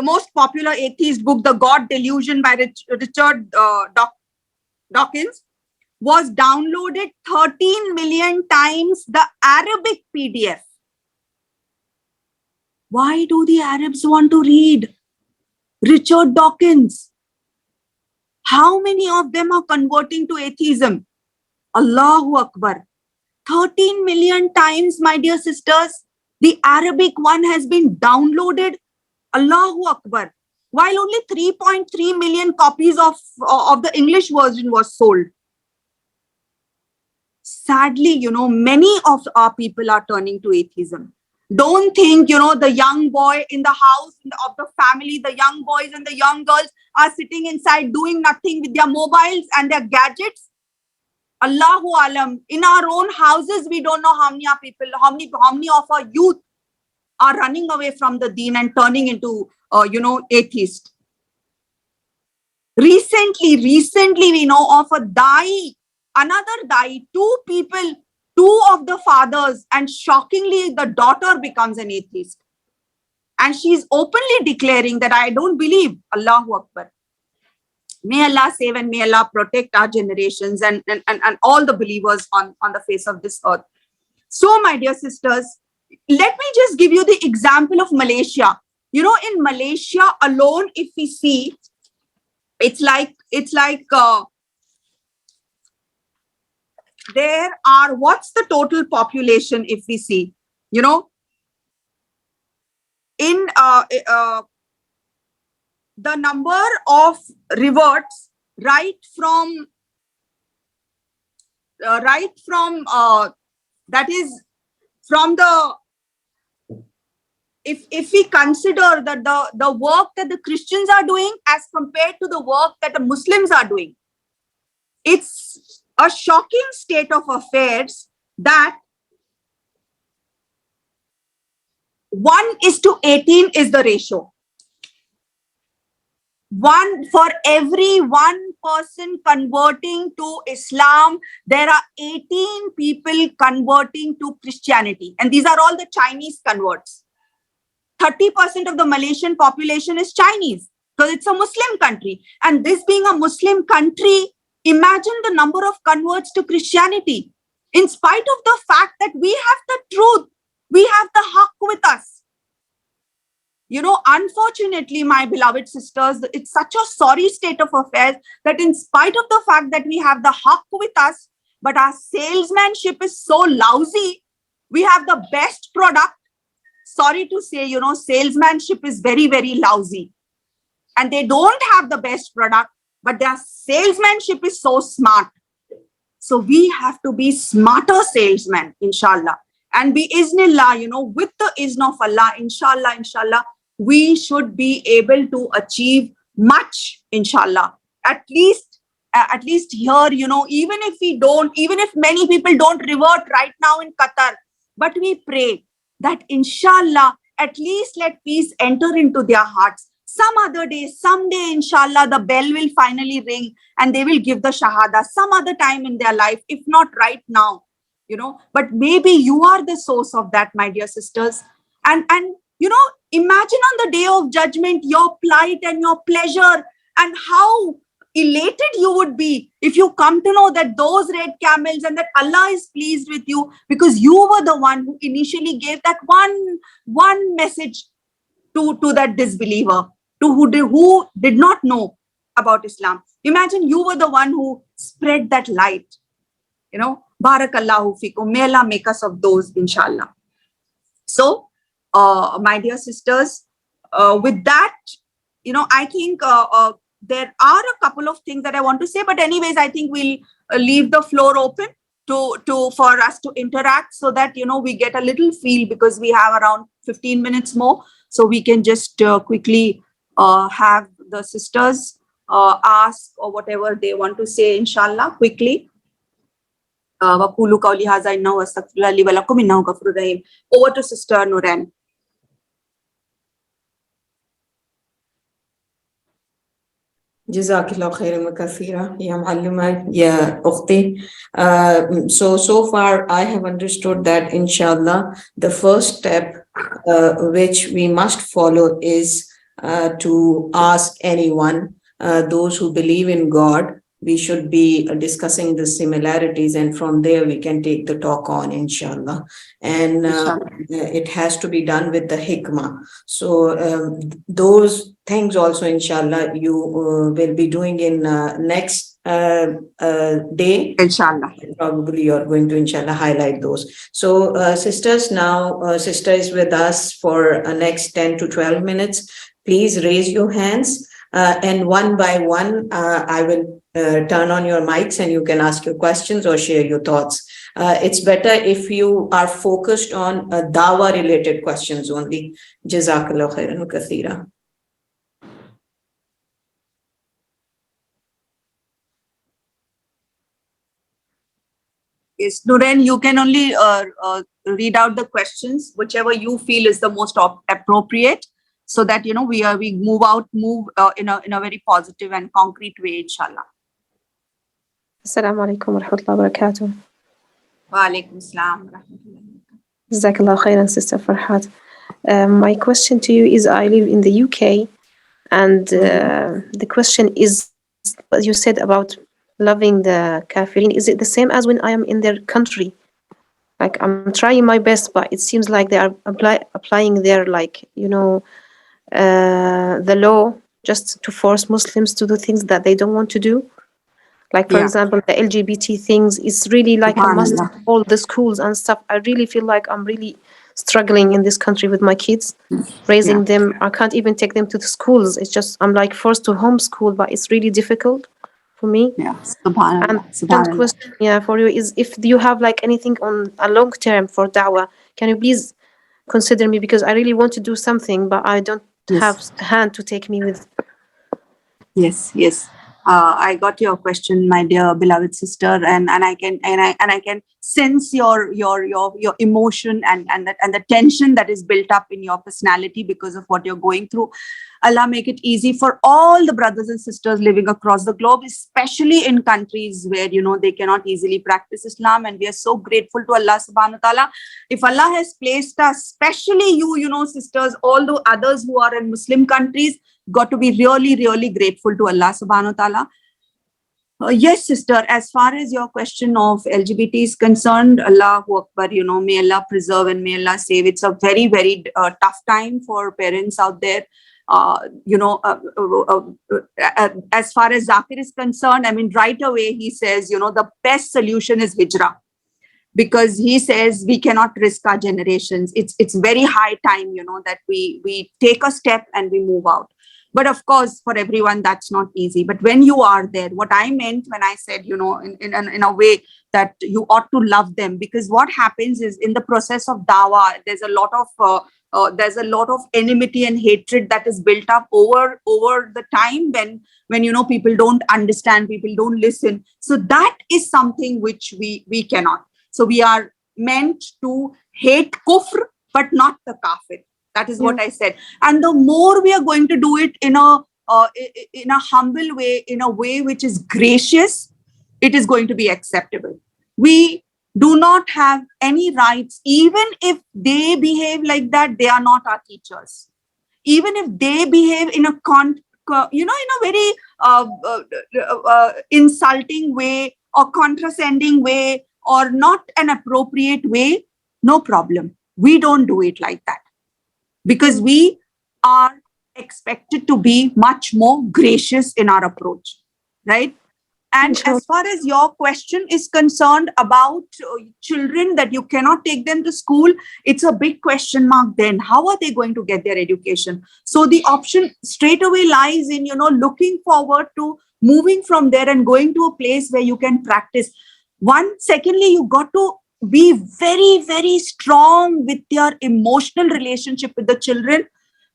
most popular atheist book, The God Delusion by Richard Dawkins, was downloaded 13 million times the Arabic PDF. Why do the Arabs want to read Richard Dawkins? How many of them are converting to atheism? Allahu Akbar. 13 million times, my dear sisters, the Arabic one has been downloaded. Allahu Akbar. While only 3.3 million copies of the English version was sold. sadly, many of our people are turning to atheism. Don't think, the young boy in the house of the family, the young boys and the young girls are sitting inside doing nothing with their mobiles and their gadgets. Allahu alam, in our own houses, we don't know how many of our youth are running away from the deen and turning into, atheist. Recently, we know of a da'i, another da'i, two of the fathers, and shockingly, the daughter becomes an atheist. And she's openly declaring that I don't believe. Allahu Akbar. May Allah save and may Allah protect our generations and all the believers on the face of this earth. So, my dear sisters, let me just give you the example of Malaysia. In Malaysia alone, if we see, it's like there are, what's the total population if we see, in the number of reverts right from that is from the, if we consider that the work that the Christians are doing as compared to the work that the Muslims are doing, it's a shocking state of affairs that 1:18 is the ratio. For every one person converting to Islam, there are 18 people converting to Christianity. And these are all the Chinese converts. 30% of the Malaysian population is Chinese because it's a Muslim country. And this being a Muslim country, imagine the number of converts to Christianity. In spite of the fact that we have the truth, we have the haqq with us. Unfortunately, my beloved sisters, it's such a sorry state of affairs that in spite of the fact that we have the haqq with us, but our salesmanship is so lousy. We have the best product. Sorry to say, salesmanship is very, very lousy. And they don't have the best product, but their salesmanship is so smart. So we have to be smarter salesmen, inshallah. And bi-iznillah, with the izn of Allah, inshallah, we should be able to achieve much, inshallah. At least here, even if many people don't revert right now in Qatar, but we pray that inshallah, at least let peace enter into their hearts. Some other day, someday, inshallah, the bell will finally ring and they will give the shahada some other time in their life, if not right now, but maybe you are the source of that, my dear sisters. And imagine on the day of judgment, your plight and your pleasure and how elated you would be if you come to know that those red camels and that Allah is pleased with you because you were the one who initially gave that one message to that disbeliever, to who did not know about Islam. Imagine you were the one who spread that light. Barakallahu fikum. May Allah make us of those, inshallah. So, my dear sisters, with that, I think there are a couple of things that I want to say, but anyways, I think we'll leave the floor open for us to interact so that, we get a little feel because we have around 15 minutes more. So we can just quickly have the sisters ask or whatever they want to say, inshallah, quickly. وَقُولُوا قَوْلِي هَذَا إِنَّهُ وَاسْتَغْفِرُ اللَّهَ لِي وَلَكُمْ إِنَّهُ غَفُورٌ رَحِيمٌ. Over to Sister Nuran. جزاك الله خيرا كثيرا يا معلمة يا أختي. So far I have understood that inshallah the first step which we must follow is to ask anyone, those who believe in God, we should be discussing the similarities and from there we can take the talk on, inshallah. And it has to be done with the hikmah. So those things also, inshallah, you will be doing in next day. Inshallah. Probably you're going to, inshallah, highlight those. So sisters, now sister is with us for next 10 to 12 minutes. Please raise your hands. And one by one, I will turn on your mics and you can ask your questions or share your thoughts. It's better if you are focused on Dawah related questions only. Jazakallah khairan kathira. Yes, Nurain, you can only read out the questions, whichever you feel is the most appropriate, so that we move in a very positive and concrete way, inshallah. Assalamu alaikum wa rahmatullahi wa barakatuh. Wa alaikum assalam wa rahmatullahi. Jazakallah khairan, Sister Farhat. My question to you is, I live in the UK, and the question is, what you said about loving the kafirin, is it the same as when I am in their country? Like, I'm trying my best, but it seems like they are applying their, the law just to force Muslims to do things that they don't want to do. Like, for example, the LGBT things is really like a must in all the schools and stuff. I really feel like I'm really struggling in this country with my kids, raising them. I can't even take them to the schools. It's just, I'm like forced to homeschool, but it's really difficult for me. And second question, for you is, if you have like anything on a long term for Dawah, can you please consider me, because I really want to do something, but I don't have a hand to take me with. Yes. I got your question, my dear beloved sister, and I can sense your emotion and the tension that is built up in your personality because of what you're going through. Allah make it easy for all the brothers and sisters living across the globe, especially in countries where they cannot easily practice Islam, and we are so grateful to Allah subhanahu wa ta'ala. If Allah has placed us, especially you sisters, all the others who are in Muslim countries, got to be really, really grateful to Allah subhanahu wa ta'ala. Yes, sister, as far as your question of LGBT is concerned, Allahu Akbar, may Allah preserve and may Allah save. It's a very, very tough time for parents out there. As far as Zakir is concerned, I mean, right away he says, the best solution is hijrah, because he says we cannot risk our generations. It's very high time, that we take a step and we move out. But of course, for everyone, that's not easy. But when you are there, what I meant when I said, in a way that you ought to love them, because what happens is, in the process of Dawah, there's a lot of enmity and hatred that is built up over the time when people don't understand, people don't listen. So that is something which we cannot. So we are meant to hate kufr, but not the kafir. That is what I said. And the more we are going to do it in a humble way, in a way which is gracious, it is going to be acceptable. We do not have any rights, even if they behave like that. They are not our teachers. Even if they behave in a very insulting way or condescending way or not an appropriate way, no problem. We don't do it like that, because we are expected to be much more gracious in our approach, right? And as far as your question is concerned about children, that you cannot take them to school, it's a big question mark then. How are they going to get their education? So the option straight away lies in, looking forward to moving from there and going to a place where you can practice. Secondly, you got to be very, very strong with your emotional relationship with the children,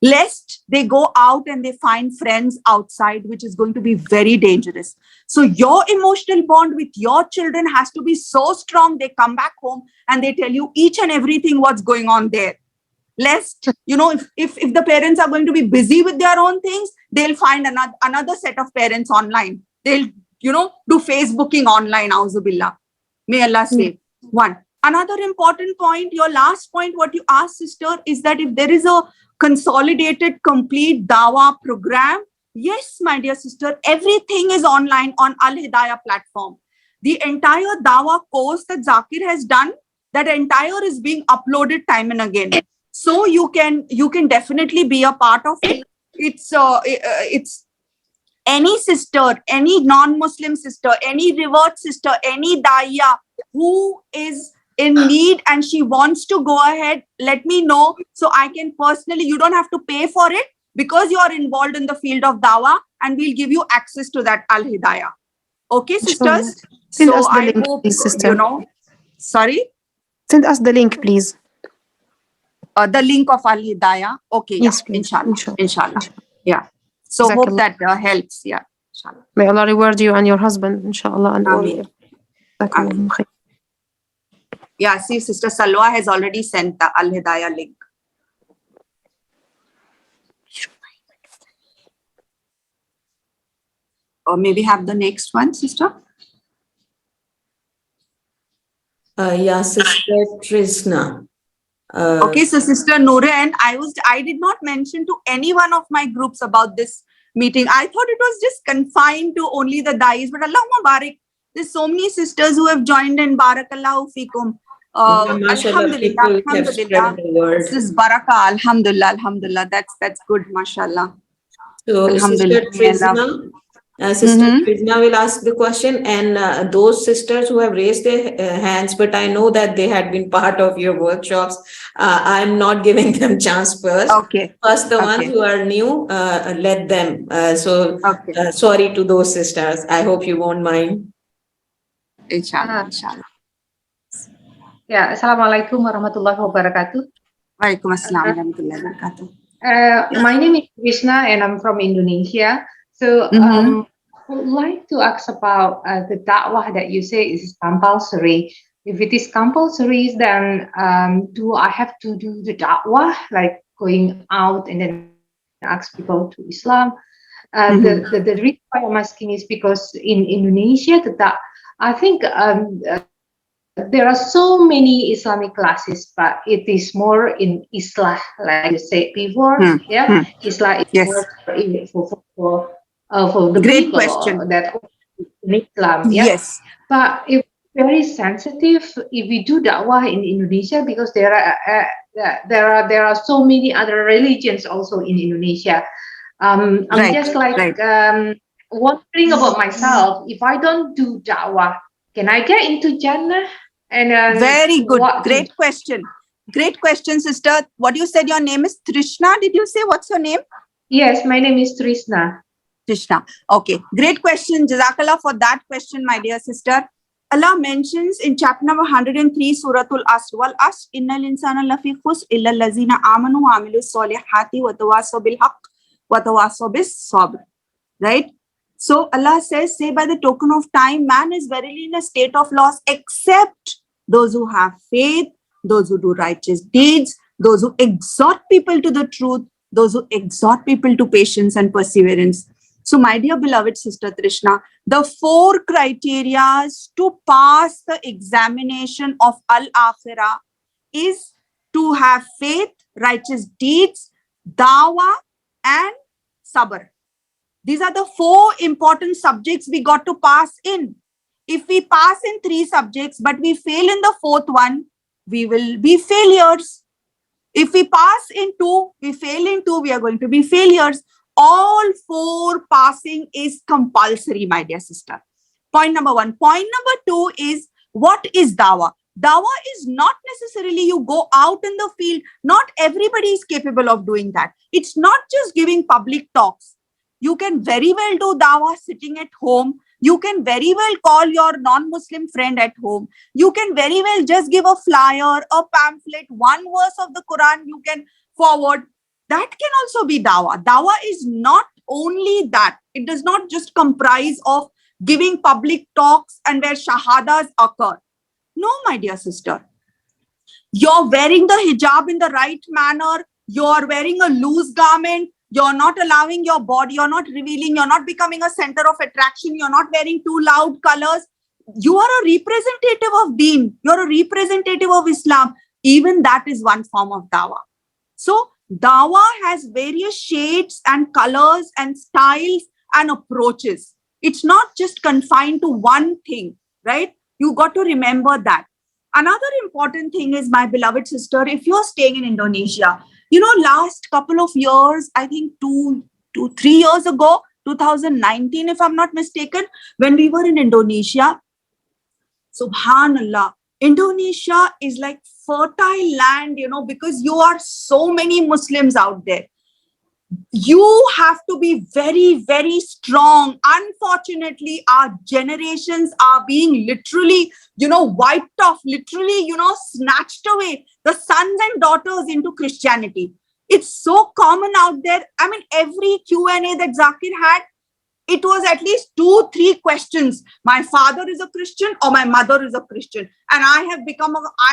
lest they go out and they find friends outside, which is going to be very dangerous. So your emotional bond with your children has to be so strong, they come back home and they tell you each and everything what's going on there. Lest, if the parents are going to be busy with their own things, they'll find another set of parents online. They'll, do Facebooking online, auzubillah. May Allah save. One. Another important point, your last point, what you asked, sister, is that if there is a consolidated, complete Dawah program, yes, my dear sister, everything is online on Al-Hidayah platform. The entire Dawah course that Zakir has done, that entire is being uploaded time and again. So you can definitely be a part of it. It's any sister, any non-Muslim sister, any revert sister, any daya who is in need and she wants to go ahead, let me know. So I can personally, you don't have to pay for it because you are involved in the field of Dawah, and we'll give you access to that Al-Hidayah. Okay, sisters? So I hope, Sorry? Send us the link, please. The link of Al-Hidayah. Okay, Yes, yeah, please. inshallah. Yeah. So hope that helps. Yeah, inshallah. May Allah reward you and your husband, inshallah, and all. Ameen. Yeah, see, Sister Salwa has already sent the Al-Hidayah link. Or maybe have the next one, Sister. Yeah, Sister Trishna. Okay, so Sister Nooryn, I did not mention to any one of my groups about this meeting. I thought it was just confined to only the dais, but Allahumma barik, there's so many sisters who have joined in. Barakallahu fikum. Alhamdulillah. This is barakah. Alhamdulillah. That's good, mashallah. So Sister Trishna, Sister Trishna will ask the question, and those sisters who have raised their hands, but I know that they had been part of your workshops, I'm not giving them chance first. Okay. First, the ones who are new, let them. Sorry to those sisters. I hope you won't mind. Inshallah. Ya, Assalamualaikum warahmatullahi wabarakatuh. Waalaikumsalam warahmatullahi wabarakatuh. My name is Krishna and I'm from Indonesia. So I would like to ask about the da'wah that you say is compulsory. If it is compulsory, then do I have to do the da'wah, like going out and then ask people to Islam? The reason why I'm asking is because in Indonesia, I think there are so many Islamic classes, but it is more in Islah, like you said before. Islah is more for the great people question that in Islam. Yes, but it's very sensitive if we do da'wah in Indonesia, because there are so many other religions also in Indonesia. I'm just wondering about myself. If I don't do da'wah, can I get into Jannah? And very good. Great question, sister. What you said, your name is Trishna. Did you say what's your name? Yes, my name is Trishna. Okay, great question. Jazakallah for that question, my dear sister. Allah mentions in chapter number 103, Suratul Asr, wal asr innal insana lafi khusr illa allazina amanu wa amilus solihati wa tawasaw bil haqq wa tawasaw bis sabr. Right? So Allah says, say by the token of time, man is verily in a state of loss, except those who have faith, those who do righteous deeds, those who exhort people to the truth, those who exhort people to patience and perseverance. So my dear beloved sister Trishna, the 4 criteria to pass the examination of Al-Akhirah is to have faith, righteous deeds, Dawah and Sabr. These are the 4 important subjects we got to pass in. If we pass in 3 subjects, but we fail in the 4th one, we will be failures. If we pass in 2, we fail in 2, we are going to be failures. All 4 passing is compulsory, my dear sister. Point number 1. Point number 2 is, what is Dawah? Dawah is not necessarily you go out in the field. Not everybody is capable of doing that. It's not just giving public talks. You can very well do dawah sitting at home. You can very well call your non-Muslim friend at home. You can very well just give a flyer, a pamphlet, 1 verse of the Quran you can forward. That can also be dawah. Dawah is not only that. It does not just comprise of giving public talks and where shahadas occur. No, my dear sister. You're wearing the hijab in the right manner. You're wearing a loose garment. You're not allowing your body, you're not revealing, you're not becoming a center of attraction, you're not wearing too loud colors. You are a representative of Deen. You're a representative of Islam. Even that is one form of dawah. So dawah has various shades and colors and styles and approaches. It's not just confined to one thing, right? You got to remember that. Another important thing is, my beloved sister, if you're staying in Indonesia, you know, last couple of years, I think 2-3 years ago, 2019, if I'm not mistaken, when we were in Indonesia, subhanallah, Indonesia is like fertile land, you know, because you are so many Muslims out there. You have to be very, very strong. Unfortunately, our generations are being literally, wiped off, literally, snatched away, the sons and daughters into Christianity. It's so common out there. I mean, every Q&A that Zakir had, it was at least 2-3 questions. My father is a Christian or my mother is a Christian. And I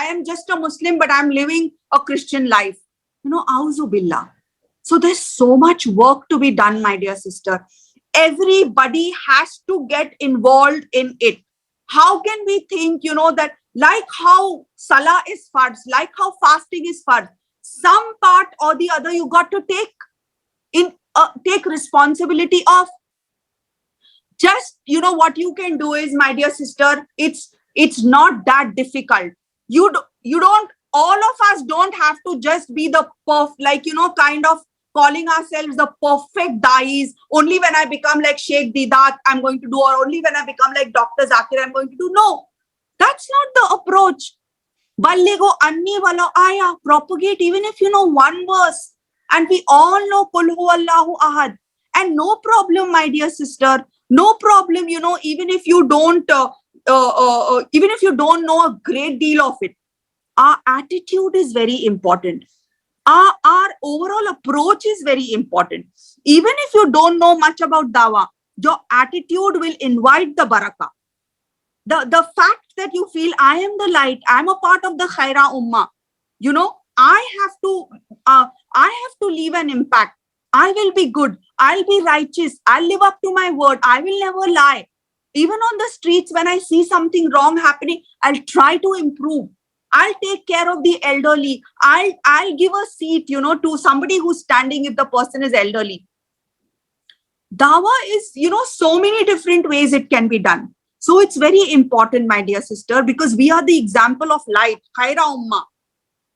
am just a Muslim, but I'm living a Christian life. Auzu billah. So there's so much work to be done, my dear sister. Everybody has to get involved in it. How can we think, that like how salah is farz, like how fasting is farz, some part or the other you got to take responsibility of. Just, what you can do is, my dear sister, it's not that difficult. You don't, all of us don't have to just be the kind of calling ourselves the perfect dais. Only when I become like Sheikh Didat, I'm going to do, or only when I become like Dr. Zakir, I'm going to do. No, that's not the approach. Ballighu anni wala aya, propagate even if you know one verse. And we all know Qul huwallahu ahad. And no problem, my dear sister, no problem, even if you don't know a great deal of it. Our attitude is very important. Our overall approach is very important. Even if you don't know much about Dawah, your attitude will invite the barakah. The fact that you feel, I am the light, I am a part of the khaira ummah, I have to leave an impact. I will be good. I'll be righteous. I'll live up to my word. I will never lie. Even on the streets, when I see something wrong happening, I'll try to improve. I'll take care of the elderly. I'll give a seat, to somebody who's standing if the person is elderly. Dawah is, so many different ways it can be done. So it's very important, my dear sister, because we are the example of light, khaira ummah.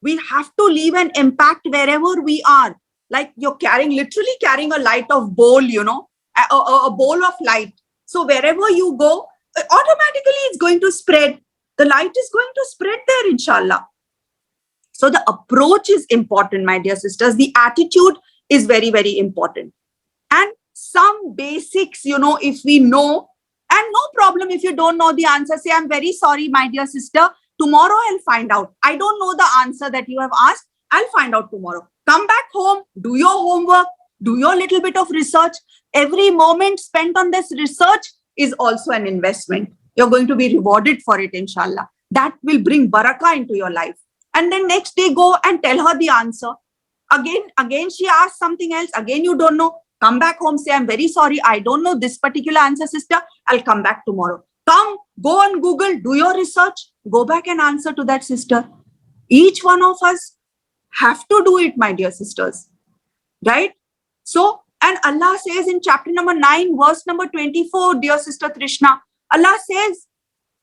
We have to leave an impact wherever we are. Like you're literally carrying a light of bowl, a bowl of light. So wherever you go, automatically it's going to spread. The light is going to spread there, inshallah. So the approach is important, my dear sisters. The attitude is very, very important. And some basics, if we know, and no problem if you don't know the answer, say, I'm very sorry, my dear sister. Tomorrow I'll find out. I don't know the answer that you have asked. I'll find out tomorrow. Come back home, do your homework, do your little bit of research. Every moment spent on this research is also an investment. You're going to be rewarded for it, inshallah. That will bring barakah into your life. And then next day, go and tell her the answer. Again, she asks something else. Again, you don't know. Come back home, say, I'm very sorry. I don't know this particular answer, sister. I'll come back tomorrow. Go on Google, do your research. Go back and answer to that sister. Each one of us have to do it, my dear sisters. Right? So, and Allah says in chapter number 9, verse number 24, dear sister Trishna, Allah says,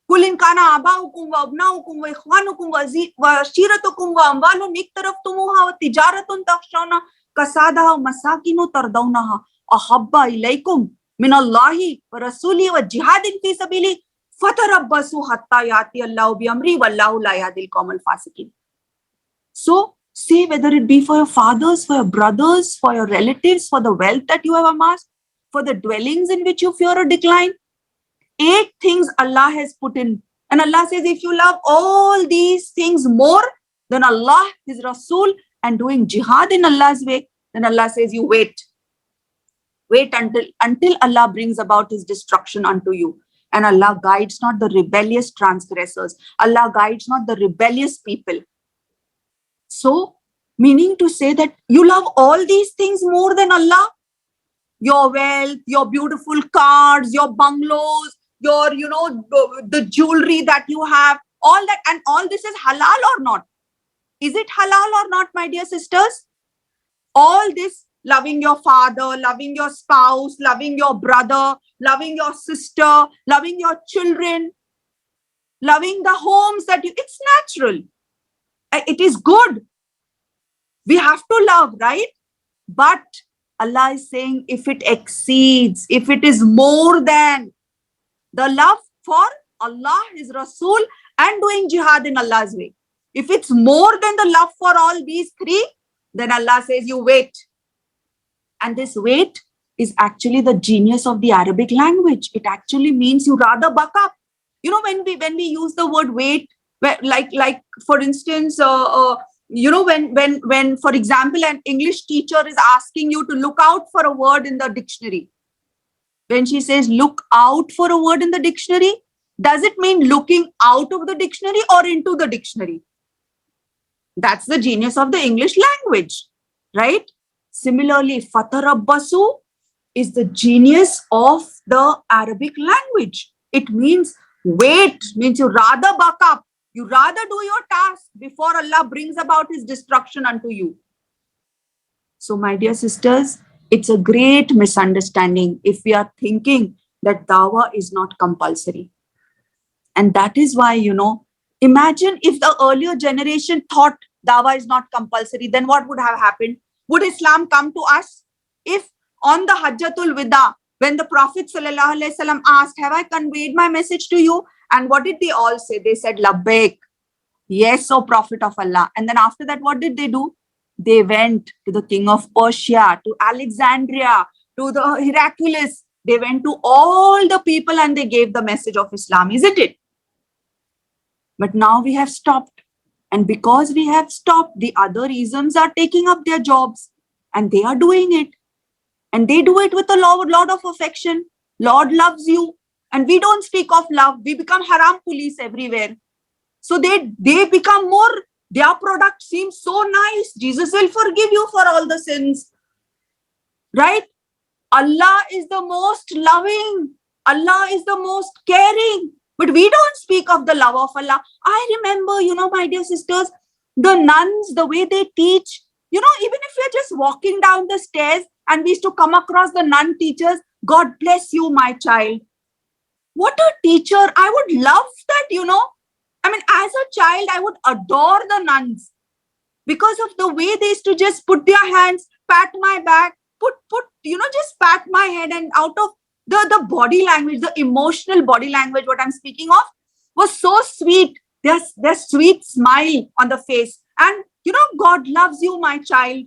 Kul in kana abaukum wa abnaukum wa ikhwanukum wa ashiratukum wa amwalun iktaraftumuha wa tijaratun takhshawna kasadaha wa masakinu tardawnaha ahabba ilaykum min Allahi wa rasuli wa jihadin fi sabili fatarabbasu hatta yati Allahu bi amri wallahu la yahdil qawmal fasiqin. So, say whether it be for your fathers, for your brothers, for your relatives, for the wealth that you have amassed, for the dwellings in which you fear a decline. 8 things Allah has put in. And Allah says, if you love all these things more than Allah, His Rasul, and doing jihad in Allah's way, then Allah says, you wait. Wait until Allah brings about His destruction unto you. And Allah guides not the rebellious transgressors. Allah guides not the rebellious people. So, meaning to say that you love all these things more than Allah, your wealth, your beautiful cars, your bungalows, your, the jewelry that you have, all that, and all this is halal or not? Is it halal or not, my dear sisters? All this, loving your father, loving your spouse, loving your brother, loving your sister, loving your children, loving the homes that it's natural. It is good. We have to love, right? But Allah is saying, if it exceeds, if it is more than the love for Allah, His Rasul, and doing jihad in Allah's way, if it's more than the love for all these 3, then Allah says, you wait. And this wait is actually the genius of the Arabic language. It actually means you rather buck up. You know, when we use the word wait, like for instance, you know, when for example, an English teacher is asking you to look out for a word in the dictionary. When she says look out for a word in the dictionary, does it mean looking out of the dictionary or into the dictionary? That's the genius of the English language, right? Similarly, fatarabbasu is the genius of the Arabic language. It means wait, means you rather buck up. You rather do your task before Allah brings about His destruction unto you. So, my dear sisters, it's a great misunderstanding if we are thinking that Dawah is not compulsory. And that is why, you know, imagine if the earlier generation thought Dawah is not compulsory, then what would have happened? Would Islam come to us? If on the Hajjatul Wida, when the Prophet ﷺ asked, have I conveyed my message to you? And what did they all say? They said, Labbaik. Yes, O Prophet of Allah. And then after that, what did they do? They went to the king of Persia, to Alexandria, to the Heraclius. They went to all the people and they gave the message of Islam, isn't it? But now we have stopped. And because we have stopped, the other isms are taking up their jobs and they are doing it. And they do it with a lot of affection. Lord loves you. And we don't speak of love. We become haram police everywhere. So they become more, their product seems so nice. Jesus will forgive you for all the sins. Right? Allah is the most loving. Allah is the most caring. But we don't speak of the love of Allah. I remember, you know, my dear sisters, the nuns, the way they teach, you know, even if we're just walking down the stairs and we used to come across the nun teachers, God bless you, my child. What a teacher. I would love that, you know. I mean, as a child, I would adore the nuns because of the way they used to just put their hands, pat my back, you know, just pat my head, and out of the body language, the emotional body language, what I'm speaking of, was so sweet. Their sweet smile on the face. And, you know, God loves you, my child.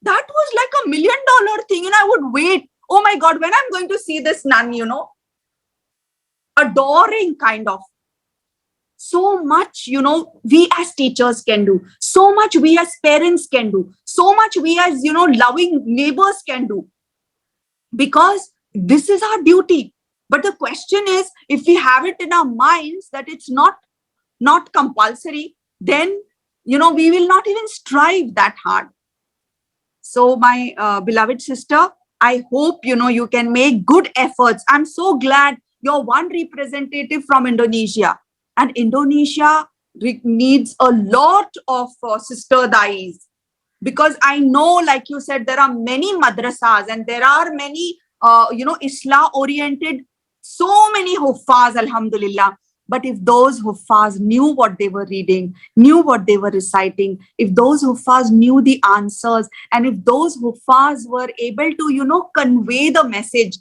That was like $1 million thing. And I would wait. Oh my God, when I'm going to see this nun, you know, adoring kind of. So much, you know, we as teachers can do. So much we as parents can do. So much we as, you know, loving neighbors can do. Because this is our duty. But the question is, if we have it in our minds that it's not compulsory, then, you know, we will not even strive that hard. So my beloved sister, I hope, you know, you can make good efforts. I'm so glad you're one representative from Indonesia. And Indonesia needs a lot of sister dais. Because I know, like you said, there are many madrasas and there are many, you know, Islah oriented, so many huffaz, alhamdulillah. But if those huffaz knew what they were reading, knew what they were reciting, if those huffaz knew the answers, and if those huffaz were able to, you know, convey the message,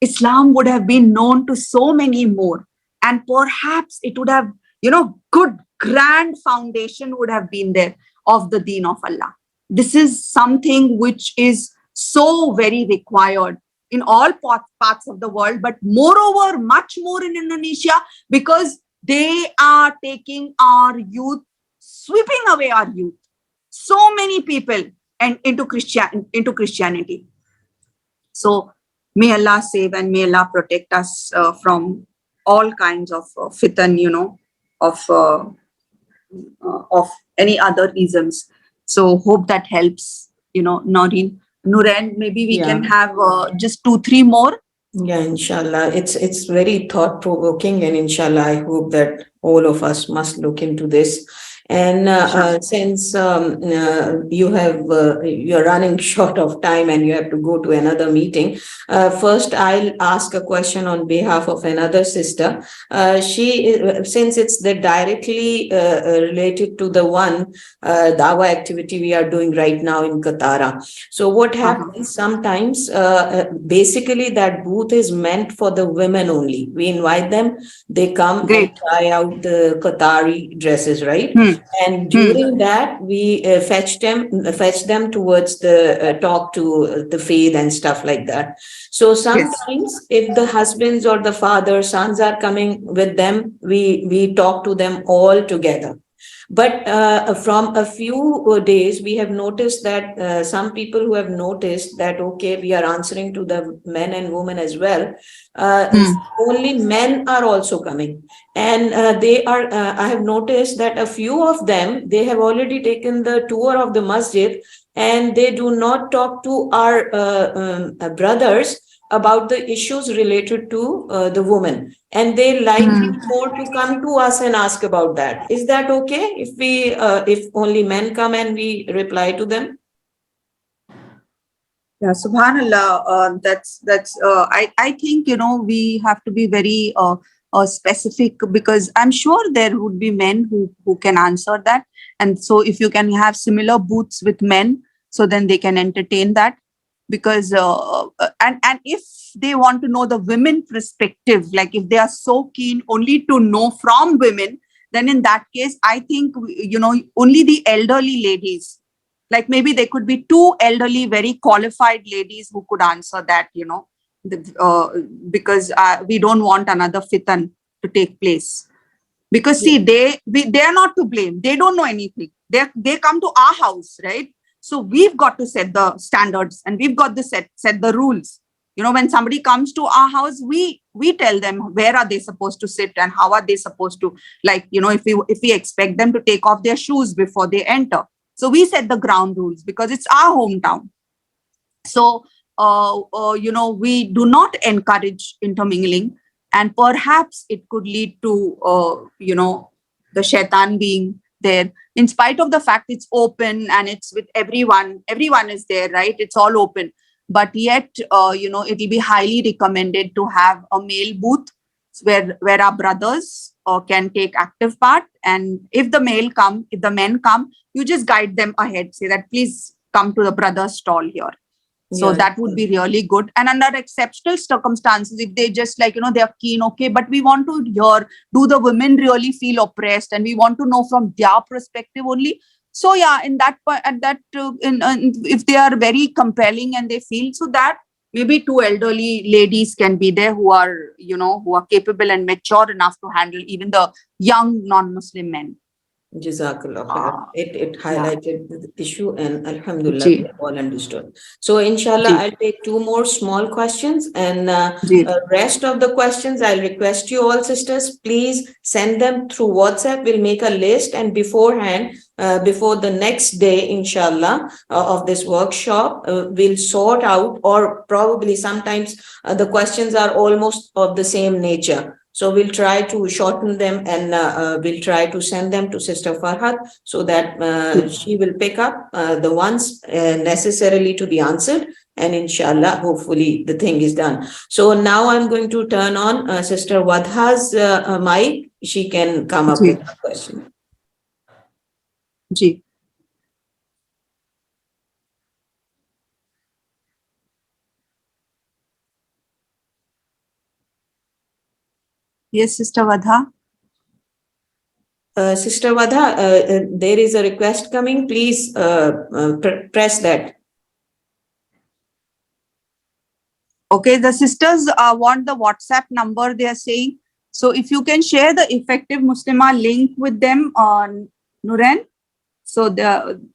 Islam would have been known to so many more. And perhaps it would have, you know, good, grand foundation would have been there of the deen of Allah. This is something which is so very required in all parts of the world, but moreover, much more in Indonesia, because they are taking our youth, sweeping away our youth. So many people and into Christianity. So may Allah save and may Allah protect us from all kinds of fitan, you know, of any other isms. So hope that helps, you know, Noreen. Nurain, maybe we can have just 2-3 more. Yeah, inshallah. It's very thought-provoking, and inshallah, I hope that all of us must look into this. And since you're running short of time and you have to go to another meeting, first I'll ask a question on behalf of another sister. Since it's directly related to the one Dawah activity we are doing right now in Qatar. So what happens sometimes, basically that booth is meant for the women only. We invite them, they come and try out the Qatari dresses, right? And during that, we fetch them towards the talk to the faith and stuff like that. So sometimes if the husbands or the father, sons are coming with them, we talk to them all together. But from a few days, we have noticed that some people who have noticed that, okay, we are answering to the men and women as well. Only men are also coming. And I have noticed that a few of them, they have already taken the tour of the masjid, and they do not talk to our brothers about the issues related to the woman, and they like more to come to us and ask about that. Is that okay if only men come and we reply to them? Yeah, subhanallah. I think, we have to be very specific, because I'm sure there would be men who can answer that. And so if you can have similar booths with men, so then they can entertain that. Because and if they want to know the women perspective, like if they are so keen only to know from women, then in that case, I think, only the elderly ladies, like maybe there could be 2 elderly, very qualified ladies who could answer that, because we don't want another fitan to take place. Because see, they are not to blame. They don't know anything. They come to our house, right? So we've got to set the standards, and we've got to set the rules. When somebody comes to our house, we tell them where are they supposed to sit and how are they supposed to, if we expect them to take off their shoes before they enter. So we set the ground rules because it's our hometown. So, we do not encourage intermingling, and perhaps it could lead to, the shaitan being there, in spite of the fact it's open and it's with everyone is there, right? It's all open. But yet, it will be highly recommended to have a male booth where our brothers can take active part. And if the men come, you just guide them ahead. Say that, please come to the brother's stall here. So that would be really good. And under exceptional circumstances, if they just they are keen, okay, but we want to hear, do the women really feel oppressed? And we want to know from their perspective only. So yeah, if they are very compelling and they feel, so that maybe 2 elderly ladies can be there who are capable and mature enough to handle even the young non-Muslim men. Jazakallah khair. It highlighted the issue, and alhamdulillah, we all understood. So inshallah, I'll take 2 more small questions, and rest of the questions, I'll request you all sisters, please send them through WhatsApp. We'll make a list, and beforehand, before the next day, inshallah, of this workshop, we'll sort out, or probably sometimes the questions are almost of the same nature. So we'll try to shorten them, and we'll try to send them to Sister Farhat so that she will pick up the ones necessarily to be answered. And inshallah, hopefully the thing is done. So now I'm going to turn on Sister Wadha's mic. She can come up with a question. Ji. Yes, Sister Wadha. Sister Wadha, there is a request coming. Please press that. Okay, the sisters want the WhatsApp number, they are saying. So if you can share the Effective Muslimah link with them on Nuren. So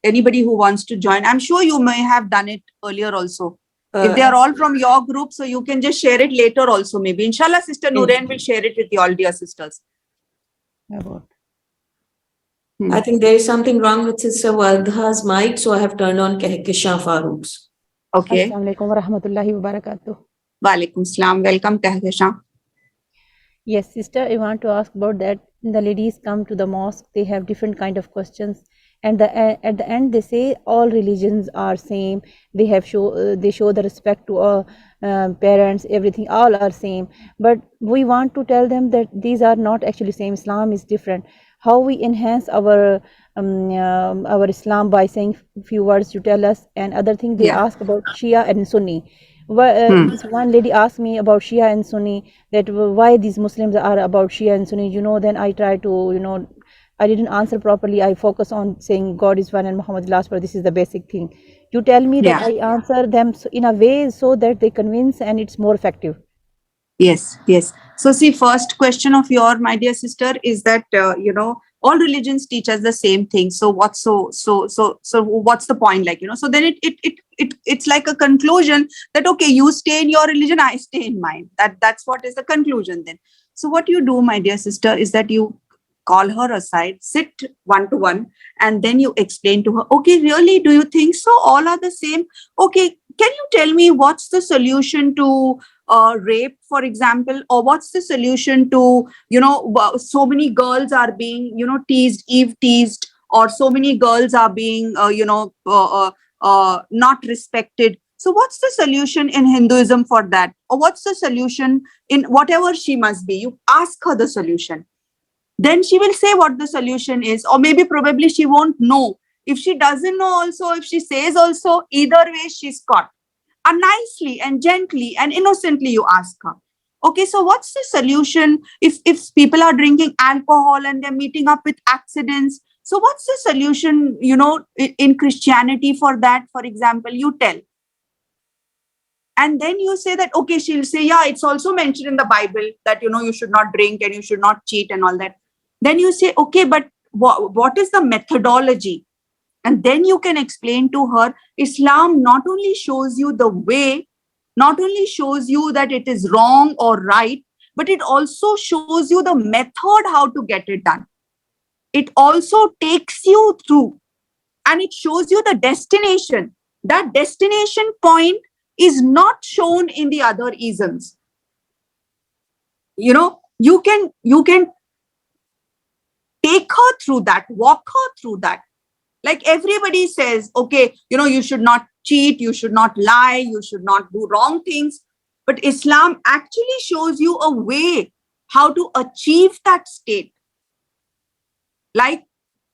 anybody who wants to join, I'm sure you may have done it earlier also. If they are all from your group, so you can just share it later also maybe. Inshallah, Sister Nuren will share it with you all, dear sisters. I think there is something wrong with Sister Wadha's mic, so I have turned on Kehkishan Farooq's. Okay. Assalamu alaikum wa rahmatullahi wa barakatuh. Wa alaikum salam. Welcome, Kehkishan. Yes, sister, I want to ask about that. The ladies come to the mosque, they have different kind of questions. And at the end, they say all religions are same. They show the respect to parents, everything, all are same. But we want to tell them that these are not actually same. Islam is different. How we enhance our Islam by saying few words to tell us. And other thing, they ask about Shia and Sunni. This one lady asked me about Shia and Sunni, that why these Muslims are about Shia and Sunni. Then I try to I didn't answer properly. I focus on saying God is one and Muhammad is last prophet. This is the basic thing. You tell me that I answer them in a way so that they convince and it's more effective. Yes, yes. So see, first question of your, my dear sister, is that, all religions teach us the same thing. So what's so what's the point? Like, so then it's like a conclusion that, okay, you stay in your religion, I stay in mine. That's what is the conclusion then. So what you do, my dear sister, is that you call her aside, sit one-to-one, and then you explain to her, okay, really, do you think so? All are the same? Okay, can you tell me what's the solution to rape, for example, or what's the solution to, so many girls are being, teased, Eve teased, or so many girls are being, not respected. So what's the solution in Hinduism for that? Or what's the solution in whatever she must be? You ask her the solution. Then she will say what the solution is, or maybe probably she won't know. If she doesn't know also, if she says also, either way she's caught. And nicely and gently and innocently you ask her, okay, so what's the solution if people are drinking alcohol and they're meeting up with accidents? So what's the solution, in Christianity for that, for example, you tell. And then you say that, okay, she'll say, yeah, it's also mentioned in the Bible that, you should not drink and you should not cheat and all that. Then you say, okay, but what is the methodology? And then you can explain to her, Islam not only shows you the way, not only shows you that it is wrong or right, but it also shows you the method how to get it done. It also takes you through and it shows you the destination. That destination point is not shown in the other isms. You can take her through that, walk her through that. Like everybody says, okay, you should not cheat, you should not lie, you should not do wrong things. But Islam actually shows you a way how to achieve that state. Like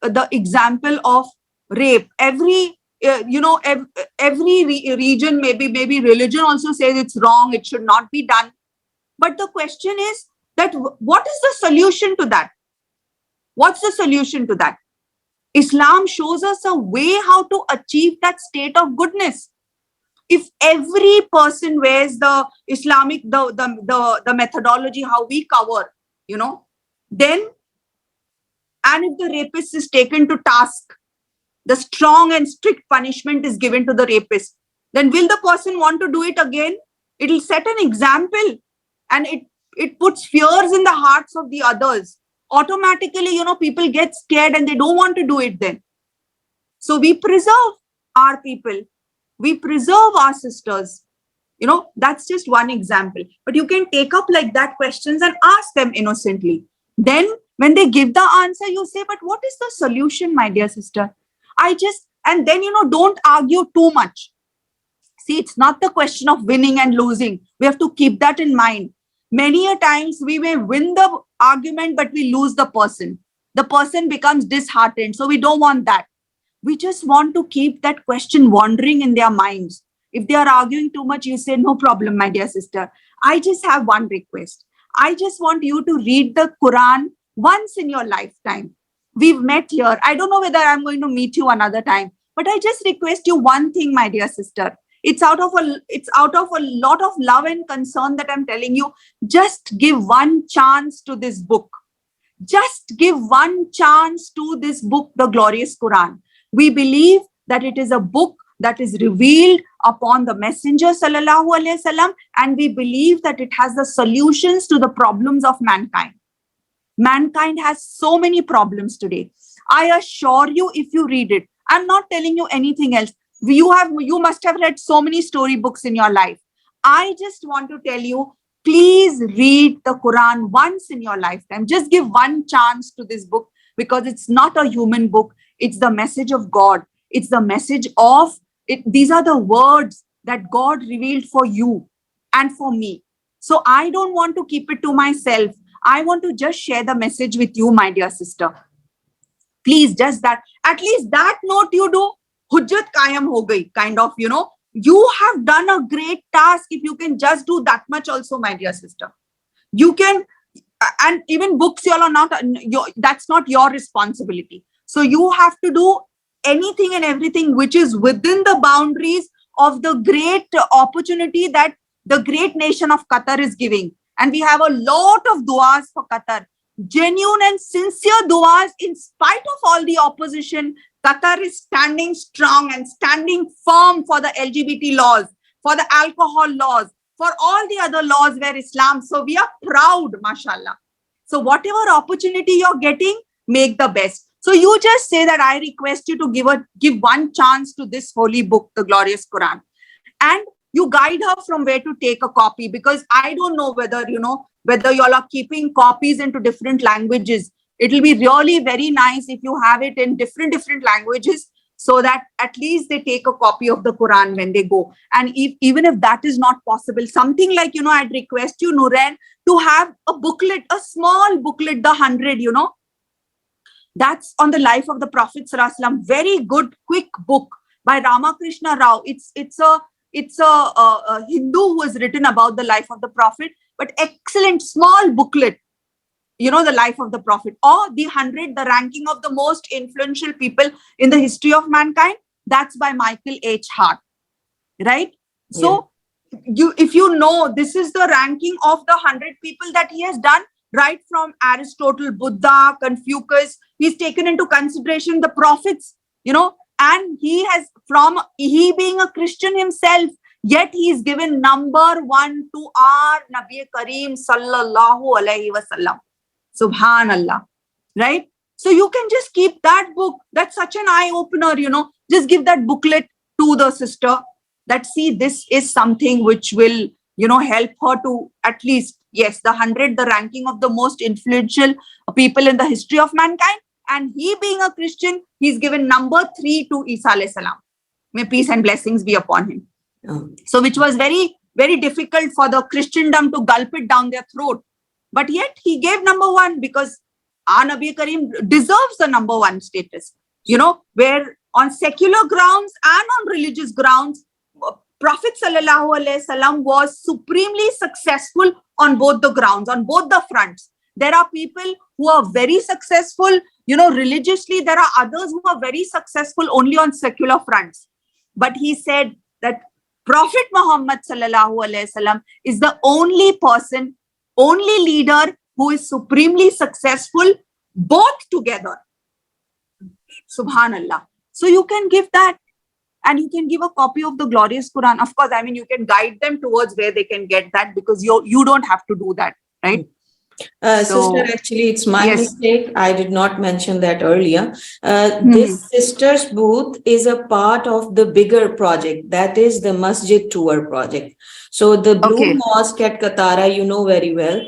the example of rape. Every region, maybe religion also says it's wrong, it should not be done. But the question is that what is the solution to that? What's the solution to that? Islam shows us a way how to achieve that state of goodness. If every person wears the Islamic, the methodology, how we cover, then, and if the rapist is taken to task, the strong and strict punishment is given to the rapist, then will the person want to do it again? It will set an example and it puts fears in the hearts of the others. Automatically, people get scared and they don't want to do it then. So we preserve our people. We preserve our sisters. That's just one example. But you can take up like that questions and ask them innocently. Then when they give the answer, you say, but what is the solution, my dear sister? And then, don't argue too much. See, it's not the question of winning and losing. We have to keep that in mind. Many a times we may win the argument, but we lose the person. The person becomes disheartened. So we don't want that. We just want to keep that question wandering in their minds. If they are arguing too much, you say, no problem, my dear sister. I just have one request. I just want you to read the Quran once in your lifetime. We've met here. I don't know whether I'm going to meet you another time, but I just request you one thing, my dear sister. It's out of a lot of love and concern that I'm telling you. Just give one chance to this book. Just give one chance to this book, the glorious Quran. We believe that it is a book that is revealed upon the Messenger sallallahu alaihi wasallam, and we believe that it has the solutions to the problems of mankind. Mankind has so many problems today. I assure you, if you read it, I'm not telling you anything else. You must have read so many storybooks in your life. I just want to tell you, please read the Quran once in your lifetime. Just give one chance to this book, because it's not a human book. It's the message of God. It's the message of it. These are the words that God revealed for you and for me. So I don't want to keep it to myself. I want to just share the message with you, my dear sister. Please, just that. At least that note you do. Hujjat kayam ho gayi, kind of, you have done a great task if you can just do that much also, my dear sister. You can, and even books, you all are not, that's not your responsibility. So you have to do anything and everything which is within the boundaries of the great opportunity that the great nation of Qatar is giving. And we have a lot of du'as for Qatar, genuine and sincere du'as. In spite of all the opposition, Qatar is standing strong and standing firm for the LGBT laws, for the alcohol laws, for all the other laws where Islam. So we are proud, mashallah. So whatever opportunity you're getting, make the best. So you just say that I request you to give one chance to this holy book, the glorious Quran. And you guide her from where to take a copy, because I don't know whether you all are keeping copies into different languages. It will be really very nice if you have it in different languages, so that at least they take a copy of the Quran when they go. And even if that is not possible, something like, I'd request you, Noren, to have a booklet, a small booklet, the 100, that's on the life of the Prophet ﷺ. Very good, quick book by Ramakrishna Rao. It's a Hindu who has written about the life of the Prophet, but excellent small booklet, the life of the Prophet. Or the 100, the ranking of the most influential people in the history of mankind. That's by Michael H. Hart, right? So if this is the ranking of the 100 people that he has done, right from Aristotle, Buddha, Confucius. He's taken into consideration the prophets, and he being a Christian himself, yet he is given number 1 to our Nabi Kareem sallallahu alaihi wasallam. Subhanallah, right? So you can just keep that book. That's such an eye opener, just give that booklet to the sister, that see, this is something which will, help her to at least, yes, the 100, the ranking of the most influential people in the history of mankind. And he being a Christian, he's given number 3 to Isa alayhi salam. May peace and blessings be upon him. So which was very, very difficult for the Christendom to gulp it down their throat. But yet he gave number 1, because our Nabi Kareem deserves the number 1 status, where on secular grounds and on religious grounds, Prophet sallallahu alaihi wasallam was supremely successful on both the grounds, on both the fronts. There are people who are very successful, religiously. There are others who are very successful only on secular fronts. But he said that Prophet Muhammad sallallahu alaihi wasallam is the only person, only leader who is supremely successful both together. Subhanallah. So you can give that. And you can give a copy of the glorious Quran. Of course, you can guide them towards where they can get that, because you don't have to do that, right? Sister, actually, it's my mistake. I did not mention that earlier. This sister's booth is a part of the bigger project. That is the Masjid Tour project. So the Blue Mosque at Katara, very well.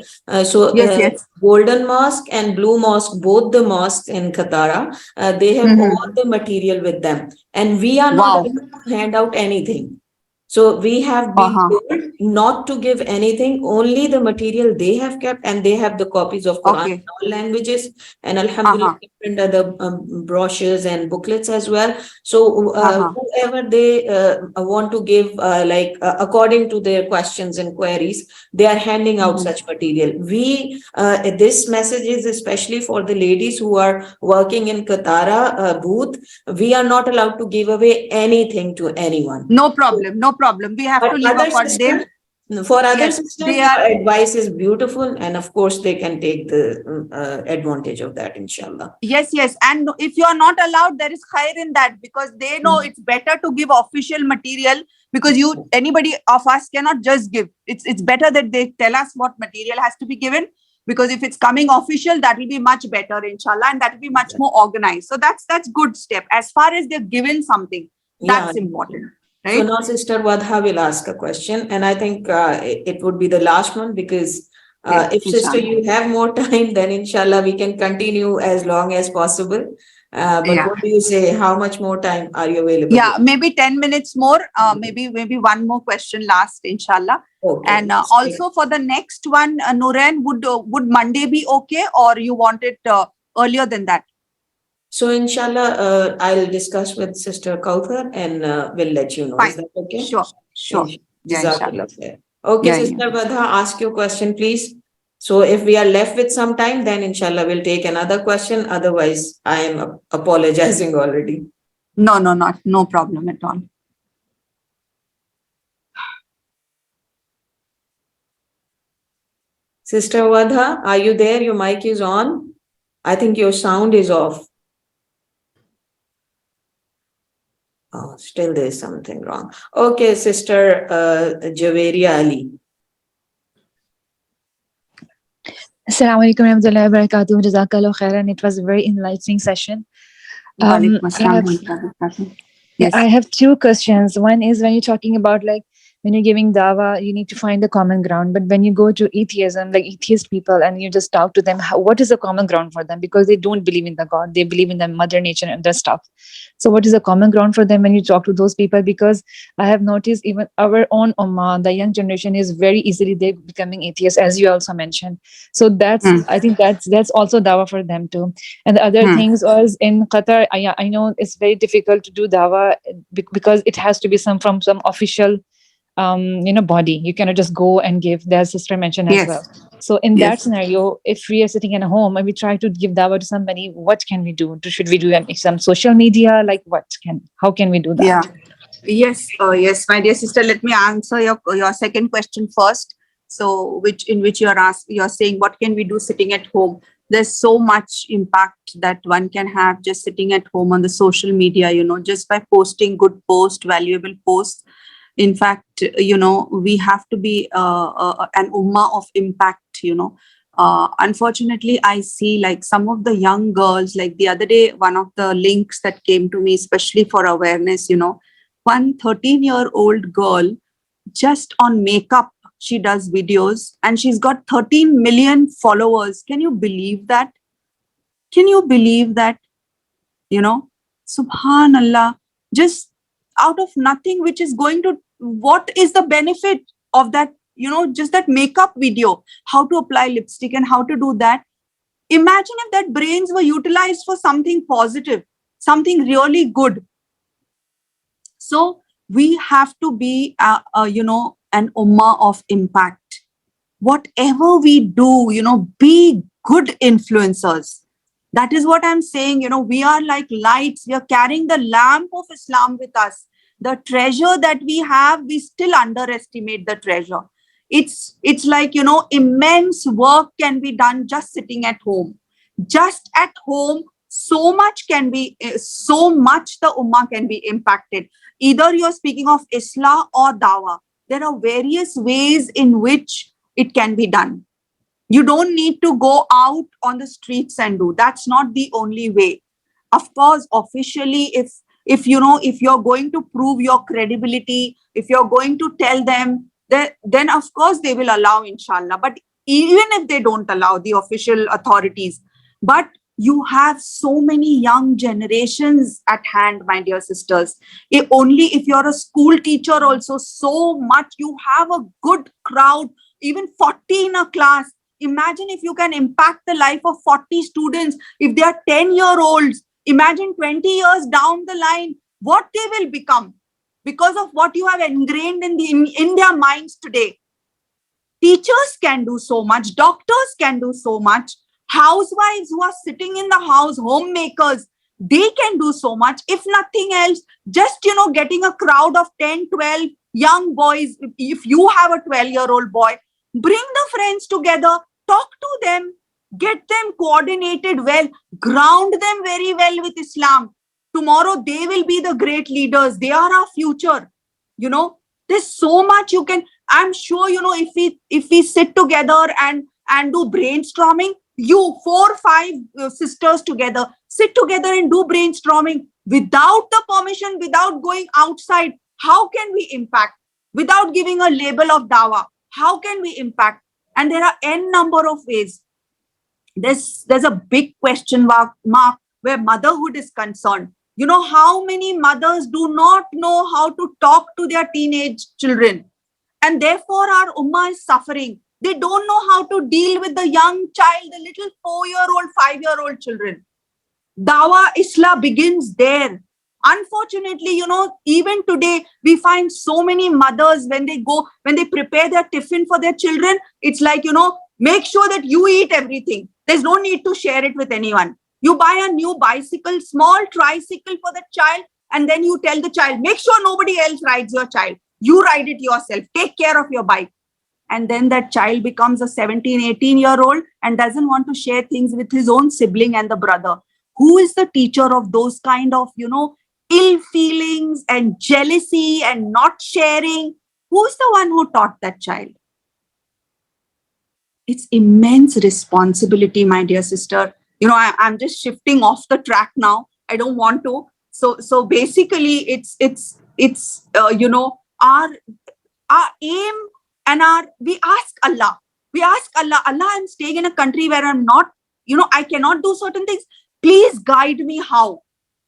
Golden Mosque and Blue Mosque, both the mosques in Katara, they have all the material with them. And we are not able to hand out anything. So we have been told not to give anything, only the material they have kept, and they have the copies of Quran in all languages, and alhamdulillah, different other brochures and booklets as well. So whoever they want to give, according to their questions and queries, they are handing out such material. This message is especially for the ladies who are working in Katara booth. We are not allowed to give away anything to anyone. No problem. We have to leave up on them. For other sisters, their advice is beautiful, and of course they can take the advantage of that, inshallah. Yes. And if you are not allowed, there is khair in that, because they know it's better to give official material, because anybody of us cannot just give. It's better that they tell us what material has to be given, because if it's coming official, that will be much better, inshallah, and that will be much more organized. So that's good step. As far as they've given something, that's important. Right? So now Sister Wadha will ask a question, and I think it would be the last one, because if Sister you have more time, then inshallah we can continue as long as possible. But what do you say? How much more time are you available? Yeah, maybe 10 minutes more. Maybe one more question last, inshallah. Okay. And also for the next one, Noren, would Monday be okay, or you want it earlier than that? So inshallah, I'll discuss with Sister Kauthar and we'll let you know. Fine. Is that okay? Sure. Okay, Yeah, Sister Wadha, ask your question, please. So if we are left with some time, then inshallah we'll take another question. Otherwise, I am apologizing already. No problem at all. Sister Wadha, are you there? Your mic is on. I think your sound is off. Oh, still there is something wrong. Okay, Sister Javeria Ali. Assalamu alaikum warahmatullahi wabarakatuh. Jazakallah khairan. It was a very enlightening session. I have two questions. One is, when you're talking about, like, when you're giving dawah, you need to find the common ground. But when you go to atheism, like atheist people, and you just talk to them, what is the common ground for them? Because they don't believe in the God. They believe in the mother nature and other stuff. So what is the common ground for them when you talk to those people? Because I have noticed even our own ummah, the young generation, is very easily they becoming atheists, as you also mentioned. So that's, I think that's also dawah for them too. And the other things was in Qatar, I know it's very difficult to do dawah because it has to be from some official body. You cannot just go and give, as sister mentioned as well. So in that scenario, if we are sitting in a home and we try to give dawah to somebody, what can we do? Should we do some social media? Like how can we do that? Yes, my dear sister, let me answer your second question first. So in which you're saying, what can we do sitting at home? There's so much impact that one can have just sitting at home on the social media, just by posting good posts, valuable posts. In fact, we have to be an ummah of impact, Unfortunately, I see like some of the young girls, like the other day, one of the links that came to me, especially for awareness, one 13-year-old girl, just on makeup, she does videos and she's got 13 million followers. Can you believe that? Subhanallah, just out of nothing, which is going to, what is the benefit of that, just that makeup video, how to apply lipstick and how to do that. Imagine if that brains were utilized for something positive, something really good. So we have to be, an ummah of impact. Whatever we do, be good influencers. That is what I'm saying. We are like lights. We are carrying the lamp of Islam with us. The treasure that we have, we still underestimate the treasure. It's like, immense work can be done just sitting at home. Just at home, so much the ummah can be impacted. Either you're speaking of Islah or Dawah. There are various ways in which it can be done. You don't need to go out on the streets and do. That's not the only way. Of course, officially, if you're going to prove your credibility, if you're going to tell them, then of course they will allow, inshallah. But even if they don't allow, the official authorities, but you have so many young generations at hand, my dear sisters. Only if you're a school teacher also, so much, you have a good crowd, even 40 in a class. Imagine if you can impact the life of 40 students. If they are 10-year-olds, imagine 20 years down the line, what they will become because of what you have ingrained in their minds today. Teachers can do so much. Doctors can do so much. Housewives who are sitting in the house, homemakers, they can do so much. If nothing else, just, getting a crowd of 10, 12 young boys. If you have a 12-year-old boy, bring the friends together, talk to them, get them coordinated well, ground them very well with Islam. Tomorrow they will be the great leaders. They are our future. There's so much you can. I'm sure, if we sit together and do brainstorming, you 4 or 5 sisters together, sit together and do brainstorming without the permission, without going outside. How can we impact? Without giving a label of dawah, how can we impact? And there are n number of ways. There's a big question mark where motherhood is concerned. How many mothers do not know how to talk to their teenage children? And therefore our ummah is suffering. They don't know how to deal with the young child, the little 4-year-old, 5-year-old children. Dawah Islah begins there. Unfortunately, even today, we find so many mothers when they prepare their tiffin for their children, it's like, Make sure that you eat everything. There's no need to share it with anyone. You buy a new bicycle, small tricycle for the child, and then you tell the child, make sure nobody else rides your child. You ride it yourself. Take care of your bike. And then that child becomes a 17, 18-year-old and doesn't want to share things with his own sibling and the brother. Who is the teacher of those kind of, ill feelings and jealousy and not sharing? Who's the one who taught that child? It's immense responsibility, my dear sister. I'm just shifting off the track now. I don't want to. So basically, it's our aim and we ask Allah. Allah, I'm staying in a country where I'm not, I cannot do certain things. Please guide me how.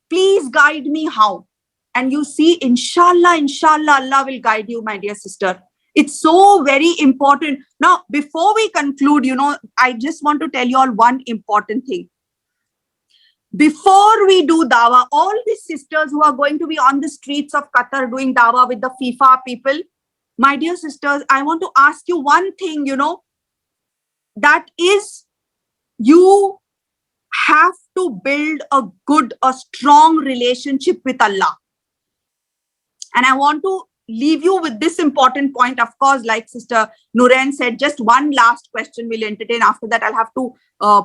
Please guide me how. And you see, inshallah, Allah will guide you, my dear sister. It's so very important. Now, before we conclude, I just want to tell you all one important thing. Before we do dawah, all these sisters who are going to be on the streets of Qatar doing dawah with the FIFA people, my dear sisters, I want to ask you one thing, that is, you have to build a strong relationship with Allah. And I want to leave you with this important point. Of course, like Sister Nooryn said, just one last question we'll entertain. After that, I'll have to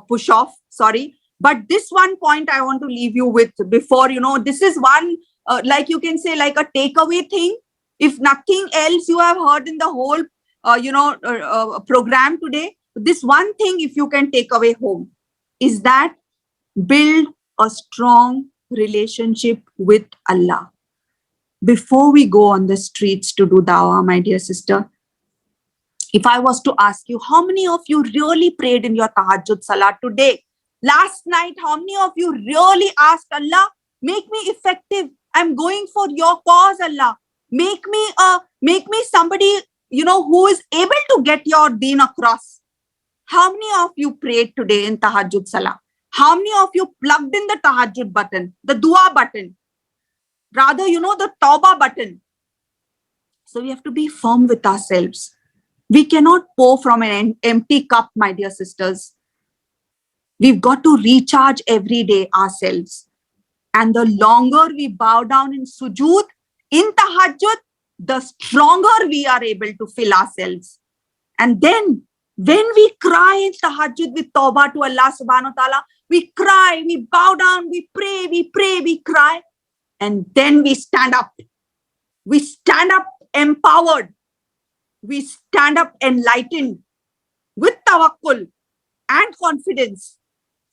push off. Sorry. But this one point I want to leave you with before, this is one, like you can say, like a takeaway thing. If nothing else you have heard in the whole, program today, this one thing, if you can take away home, is that build a strong relationship with Allah. Before we go on the streets to do dawah, my dear sister, if I was to ask you, how many of you really prayed in your tahajjud salah today? Last night, how many of you really asked Allah, make me effective? I'm going for your cause, Allah. Make me somebody, who is able to get your deen across. How many of you prayed today in tahajjud salah? How many of you plugged in the tahajjud button, the dua button? Rather, the tawbah button. So we have to be firm with ourselves. We cannot pour from an empty cup, my dear sisters. We've got to recharge every day ourselves. And the longer we bow down in sujood, in tahajjud, the stronger we are able to fill ourselves. And then, when we cry in tahajjud with tawbah to Allah subhanahu wa ta'ala, we cry, we bow down, we pray, we cry. And then we stand up. We stand up empowered. We stand up enlightened with tawakkul and confidence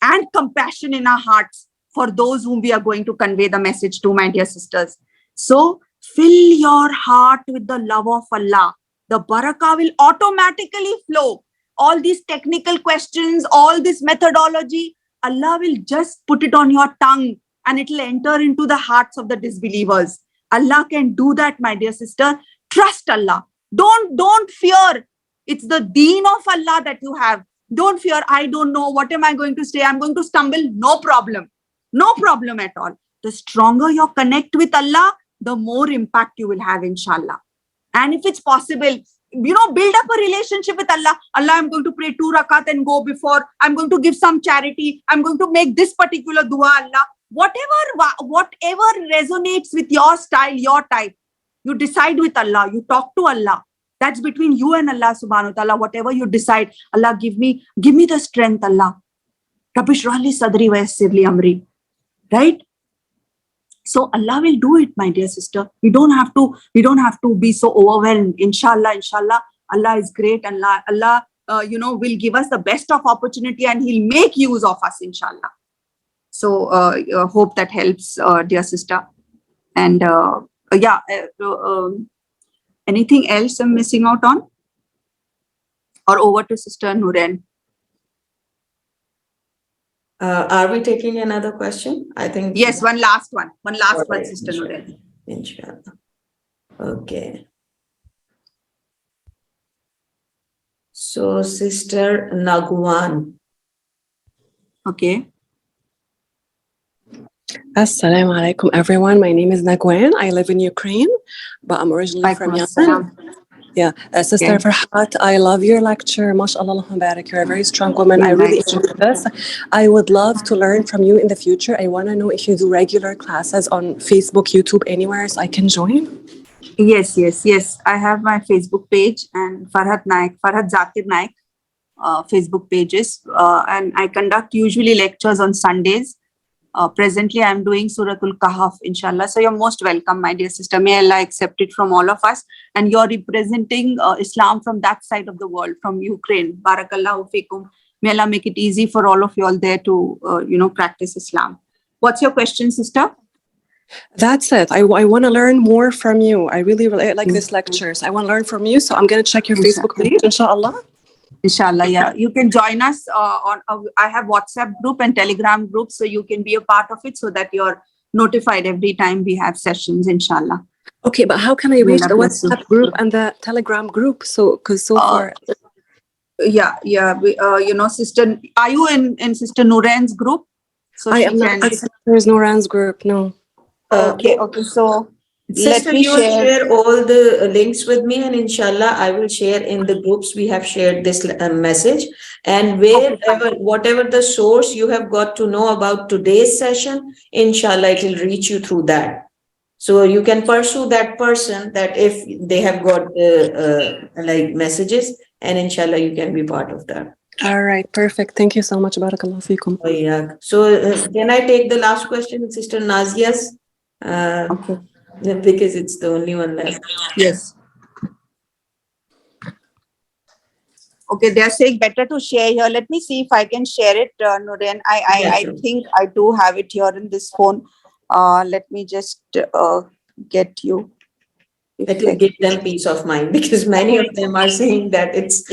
and compassion in our hearts for those whom we are going to convey the message to, my dear sisters. So fill your heart with the love of Allah. The barakah will automatically flow. All these technical questions, all this methodology, Allah will just put it on your tongue and it will enter into the hearts of the disbelievers. Allah can do that, my dear sister. Trust Allah. Don't fear. It's the deen of Allah that you have. Don't fear. I don't know. What am I going to say? I'm going to stumble. No problem. No problem at all. The stronger your connect with Allah, the more impact you will have, inshallah. And if it's possible, build up a relationship with Allah. Allah, I'm going to pray 2 rakat and go before. I'm going to give some charity. I'm going to make this particular dua, Allah. Whatever resonates with your style, your type, you decide with Allah. You talk to Allah. That's between you and Allah subhanahu wa ta'ala. Whatever you decide, Allah, give me the strength, Allah. Rabbi shrah li sadri wa yassir li amri. Right? So Allah will do it, my dear sister. We don't have to be so overwhelmed. Inshallah, Allah is great. Allah, will give us the best of opportunity and He'll make use of us, inshallah. So hope that helps, dear sister. And anything else I'm missing out on? Or over to Sister Nooryn? Are we taking another question? I think. Yes, one last one, right, Sister Nooryn. Inshallah. Okay. So, Sister Nagwan. Okay. Assalamu alaikum, everyone. My name is Nagwan. I live in Ukraine, but I'm originally from Yemen. Yeah, Sister Farhat, I love your lecture. MashaAllah, Allahumma barak. You're a very strong woman. I really enjoyed this. I would love to learn from you in the future. I want to know if you do regular classes on Facebook, YouTube, anywhere, so I can join. Yes. I have my Facebook page and Farhat Zakir Naik Facebook pages. And I conduct usually lectures on Sundays. Presently, I am doing Suratul Kahf, inshallah. So you're most welcome, my dear sister. May Allah accept it from all of us. And you're representing Islam from that side of the world, from Ukraine. Barakallahu fikum. May Allah make it easy for all of you all there to, practice Islam. What's your question, sister? That's it. I want to learn more from you. I really like this lectures. I want to learn from you. So I'm going to check your Facebook page, inshallah. Inshallah, yeah. You can join us I have WhatsApp group and Telegram group, so you can be a part of it so that you're notified every time we have sessions, inshallah. Okay, but how can I reach the WhatsApp group and the Telegram group? Because so far... Sister, are you in Sister Nooran's group? So I am not in Sister Nooran's group, no. Okay, so... Sister, you will share all the links with me, and inshallah I will share in the groups we have shared this message, and whatever the source you have got to know about today's session, inshallah it will reach you through that. So you can pursue that person that if they have got like messages, and inshallah you can be part of that. All right, perfect. Thank you so much. Barakallahu feekum. Oh, yeah. So can I take the last question, Sister Nazia's? Okay. Because it's the only one left. Yes. Okay, they are saying better to share here. Let me see if I can share it, Nooran. I think I do have it here in this phone. Let me just get you. That will give them peace of mind, because many of them are saying that it's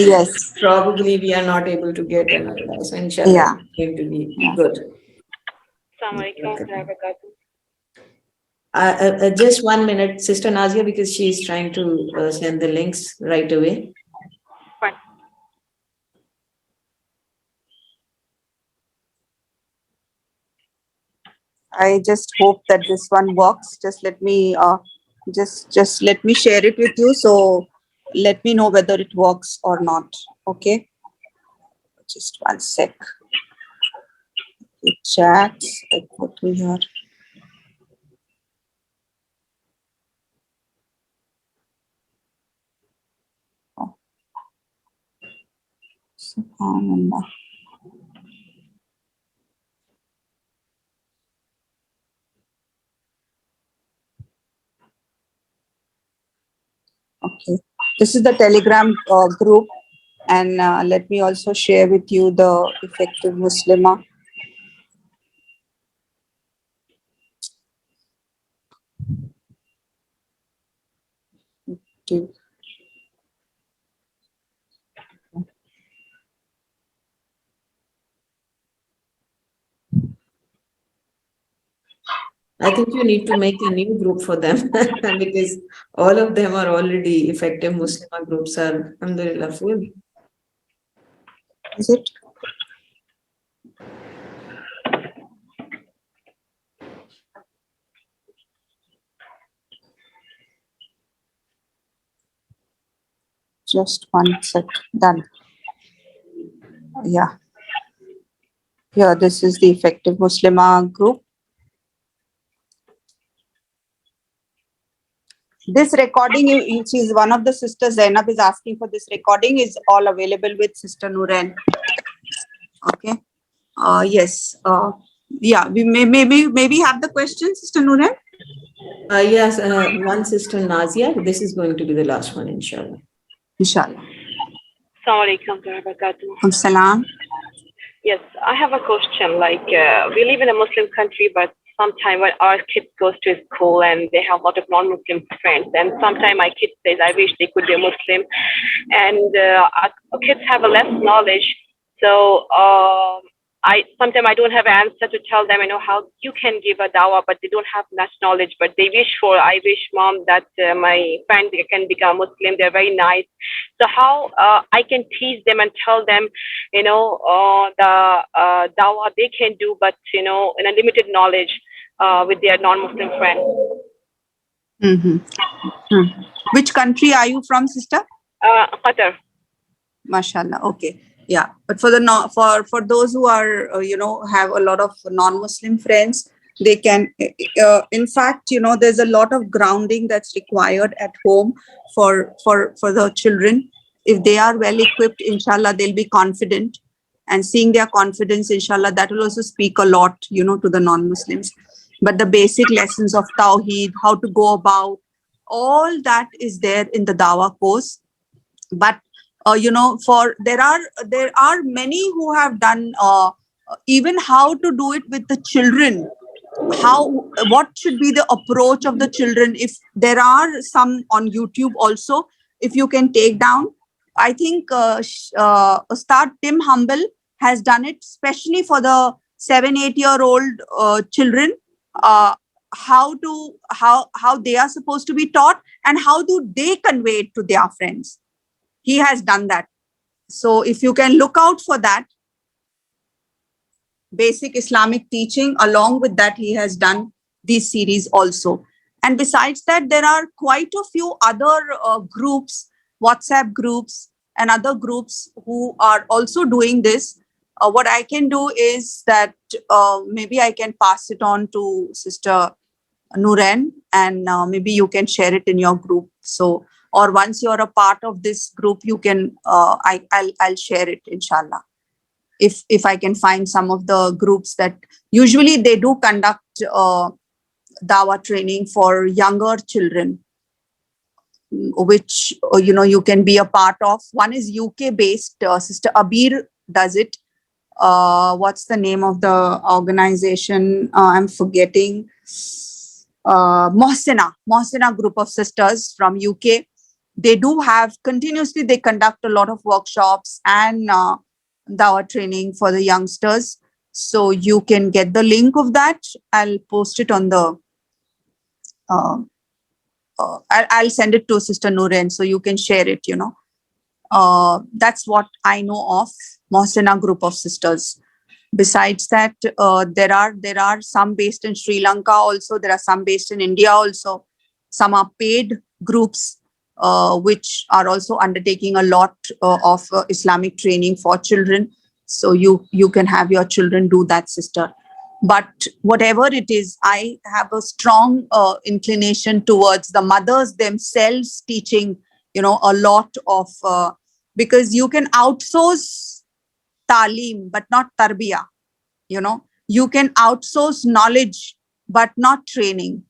probably we are not able to get another. So inshallah it's going to be good. Just 1 minute, Sister Nazia, because she is trying to send the links right away. Fine. I just hope that this one works. Just let me just let me share it with you. So let me know whether it works or not. Okay. Just 1 sec. The chats. I put me here. Subhanallah. Okay, this is the Telegram group, and let me also share with you the effective Muslimah. Okay. I think you need to make a new group for them because all of them are already effective Muslim groups are alhamdulillah full. Is it? Just 1 sec. Done. Yeah. Here, this is the effective Muslimah group. This recording, which is one of the sisters, Zainab is asking for this recording, is all available with Sister Nooran. Okay. Yes. Yeah. We maybe have the question, Sister Nooran. Yes. One Sister Nazia. This is going to be the last one, inshallah. Inshallah. Assalamu alaikum wa barakatuh. Salam. Yes, I have a question. Like, we live in a Muslim country, but sometimes when our kids goes to school and they have a lot of non-Muslim friends, and sometimes my kid says, I wish they could be a Muslim, and our kids have a less knowledge. So sometimes I don't have an answer to tell them, how you can give a dawah, but they don't have much knowledge, but they I wish mom that my friend can become Muslim. They're very nice. So how I can teach them and tell them, the dawah they can do, but, in a limited knowledge with their non-Muslim friends. Which country are you from, sister? Qatar. Mashallah. Okay. Yeah. But for for those who are, have a lot of non-Muslim friends, they can, in fact, there's a lot of grounding that's required at home for the children. If they are well equipped, inshallah, they'll be confident. And seeing their confidence, inshallah, that will also speak a lot, to the non-Muslims. But the basic lessons of Tawheed, how to go about, all that is there in the Dawah course. But, there are many who have done even how to do it with the children. What should be the approach of the children? If there are some on YouTube also, if you can take down, I think Ustad Tim Humble has done it especially for the 7-8-year-old children, how they are supposed to be taught and how do they convey it to their friends. He has done that. So if you can look out for that, basic Islamic teaching, along with that he has done this series also. And besides that, there are quite a few other groups, WhatsApp groups and other groups who are also doing this. What I can do is that maybe I can pass it on to Sister Nuren, and maybe you can share it in your group. So, or once you're a part of this group, you can, I'll share it, inshallah. If I can find some of the groups that usually they do conduct Dawah training for younger children, which, you can be a part of. One is UK based, Sister Abir does it. What's the name of the organization? I'm forgetting. Mohsina group of sisters from UK. They do have continuously, they conduct a lot of workshops and Dawah training for the youngsters. So you can get the link of that. I'll post it on the, I'll send it to Sister Nuren so you can share it, That's what I know of Mohsina group of sisters. Besides that, there are some based in Sri Lanka also. There are some based in India also. Some are paid groups, which are also undertaking a lot of Islamic training for children. So you can have your children do that, sister. But whatever it is, I have a strong inclination towards the mothers themselves teaching, a lot of, because you can outsource talim, but not tarbiyah. You can outsource knowledge, but not training.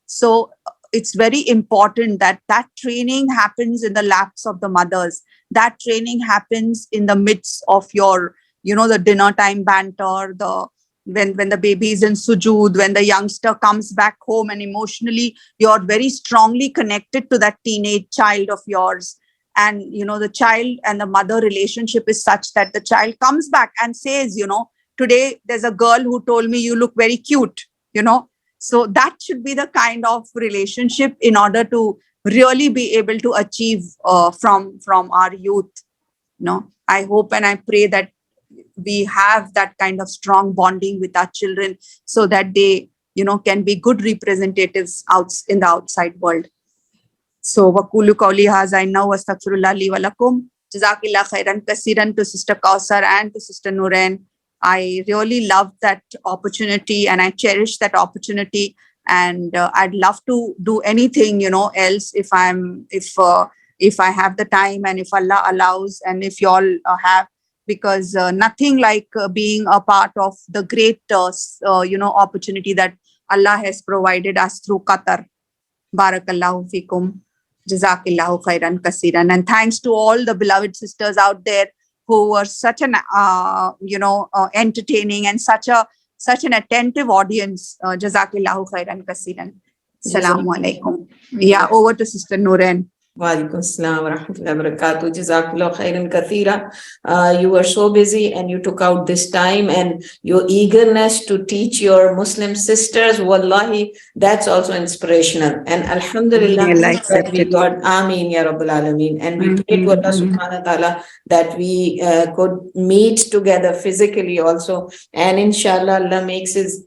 So it's very important that training happens in the laps of the mothers. That training happens in the midst of your, the dinner time banter, when the baby is in sujood, when the youngster comes back home and emotionally you're very strongly connected to that teenage child of yours. And, the child and the mother relationship is such that the child comes back and says, today there's a girl who told me you look very cute, So that should be the kind of relationship in order to really be able to achieve from our youth. I hope and I pray that we have that kind of strong bonding with our children so that they, can be good representatives out in the outside world. So, وَقُولُ قَوْلِي هَذَا إِنَّهُ وَاسْتَغْفِرُ اللَّهَ لِي وَلَكُمْ. Jazakillah khairan kasiran to Sister Kausar and to Sister Nuren. I really love that opportunity and I cherish that opportunity. And I'd love to do anything, else if I have the time and if Allah allows and if you all have, because nothing like being a part of the great, opportunity that Allah has provided us through Qatar. Barakallahu fikum. Jazakillahu khairan kasiran. And thanks to all the beloved sisters out there who were such an, entertaining and such an attentive audience. Jazakillahu khairan kasiran. Assalamu alaikum. Yeah, over to Sister Nuren. Walaikum assalam wa rahmatullahi wa barakatuh. Jazakallah khairan kathira. You were so busy and you took out this time, and your eagerness to teach your Muslim sisters, wallahi, that's also inspirational. And alhamdulillah that we got Ameen Ya Rabbal Alameen. And we pray to Allah subhanahu wa ta'ala that we could meet together physically also. And inshallah Allah makes this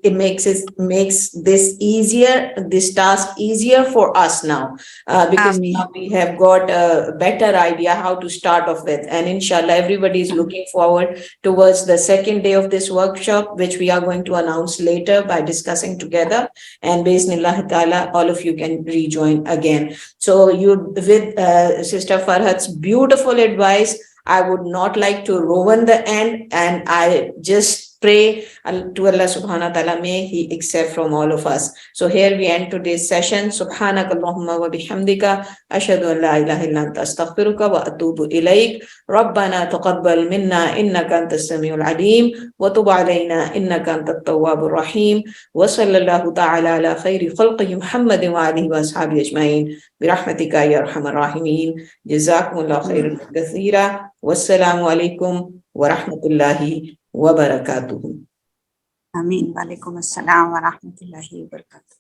easier, this task easier for us now. Because now we have got a better idea how to start off with, and inshallah everybody is looking forward towards the second day of this workshop, which we are going to announce later by discussing together, and bismillah ta'ala all of you can rejoin again. So you, with Sister Farhat's beautiful advice, I would not like to ruin the end, and I just pray to Allah subhanahu wa ta'ala, may He accept from all of us. So here we end today's session. Subhanakallahumma wa bihamdika ashhadu an la ilaha illa anta astaghfiruka wa atubu ilaik. Rabbana taqabbal minna innaka antas samiul alim wa tub alayna innaka antat tawwabur rahim. Wa sallallahu ta'ala ala khairi khalqihi Muhammadin wa alihi wa ashabihi ajma'in bi rahmatika ya arhamar rahimin. Jazakumullahu khairan kathira. Wassalamu alaikum wa rahmatullahi wa barakatuh. Ameen. Wa alaikum assalam wa rahmatullahi wa barakatuh.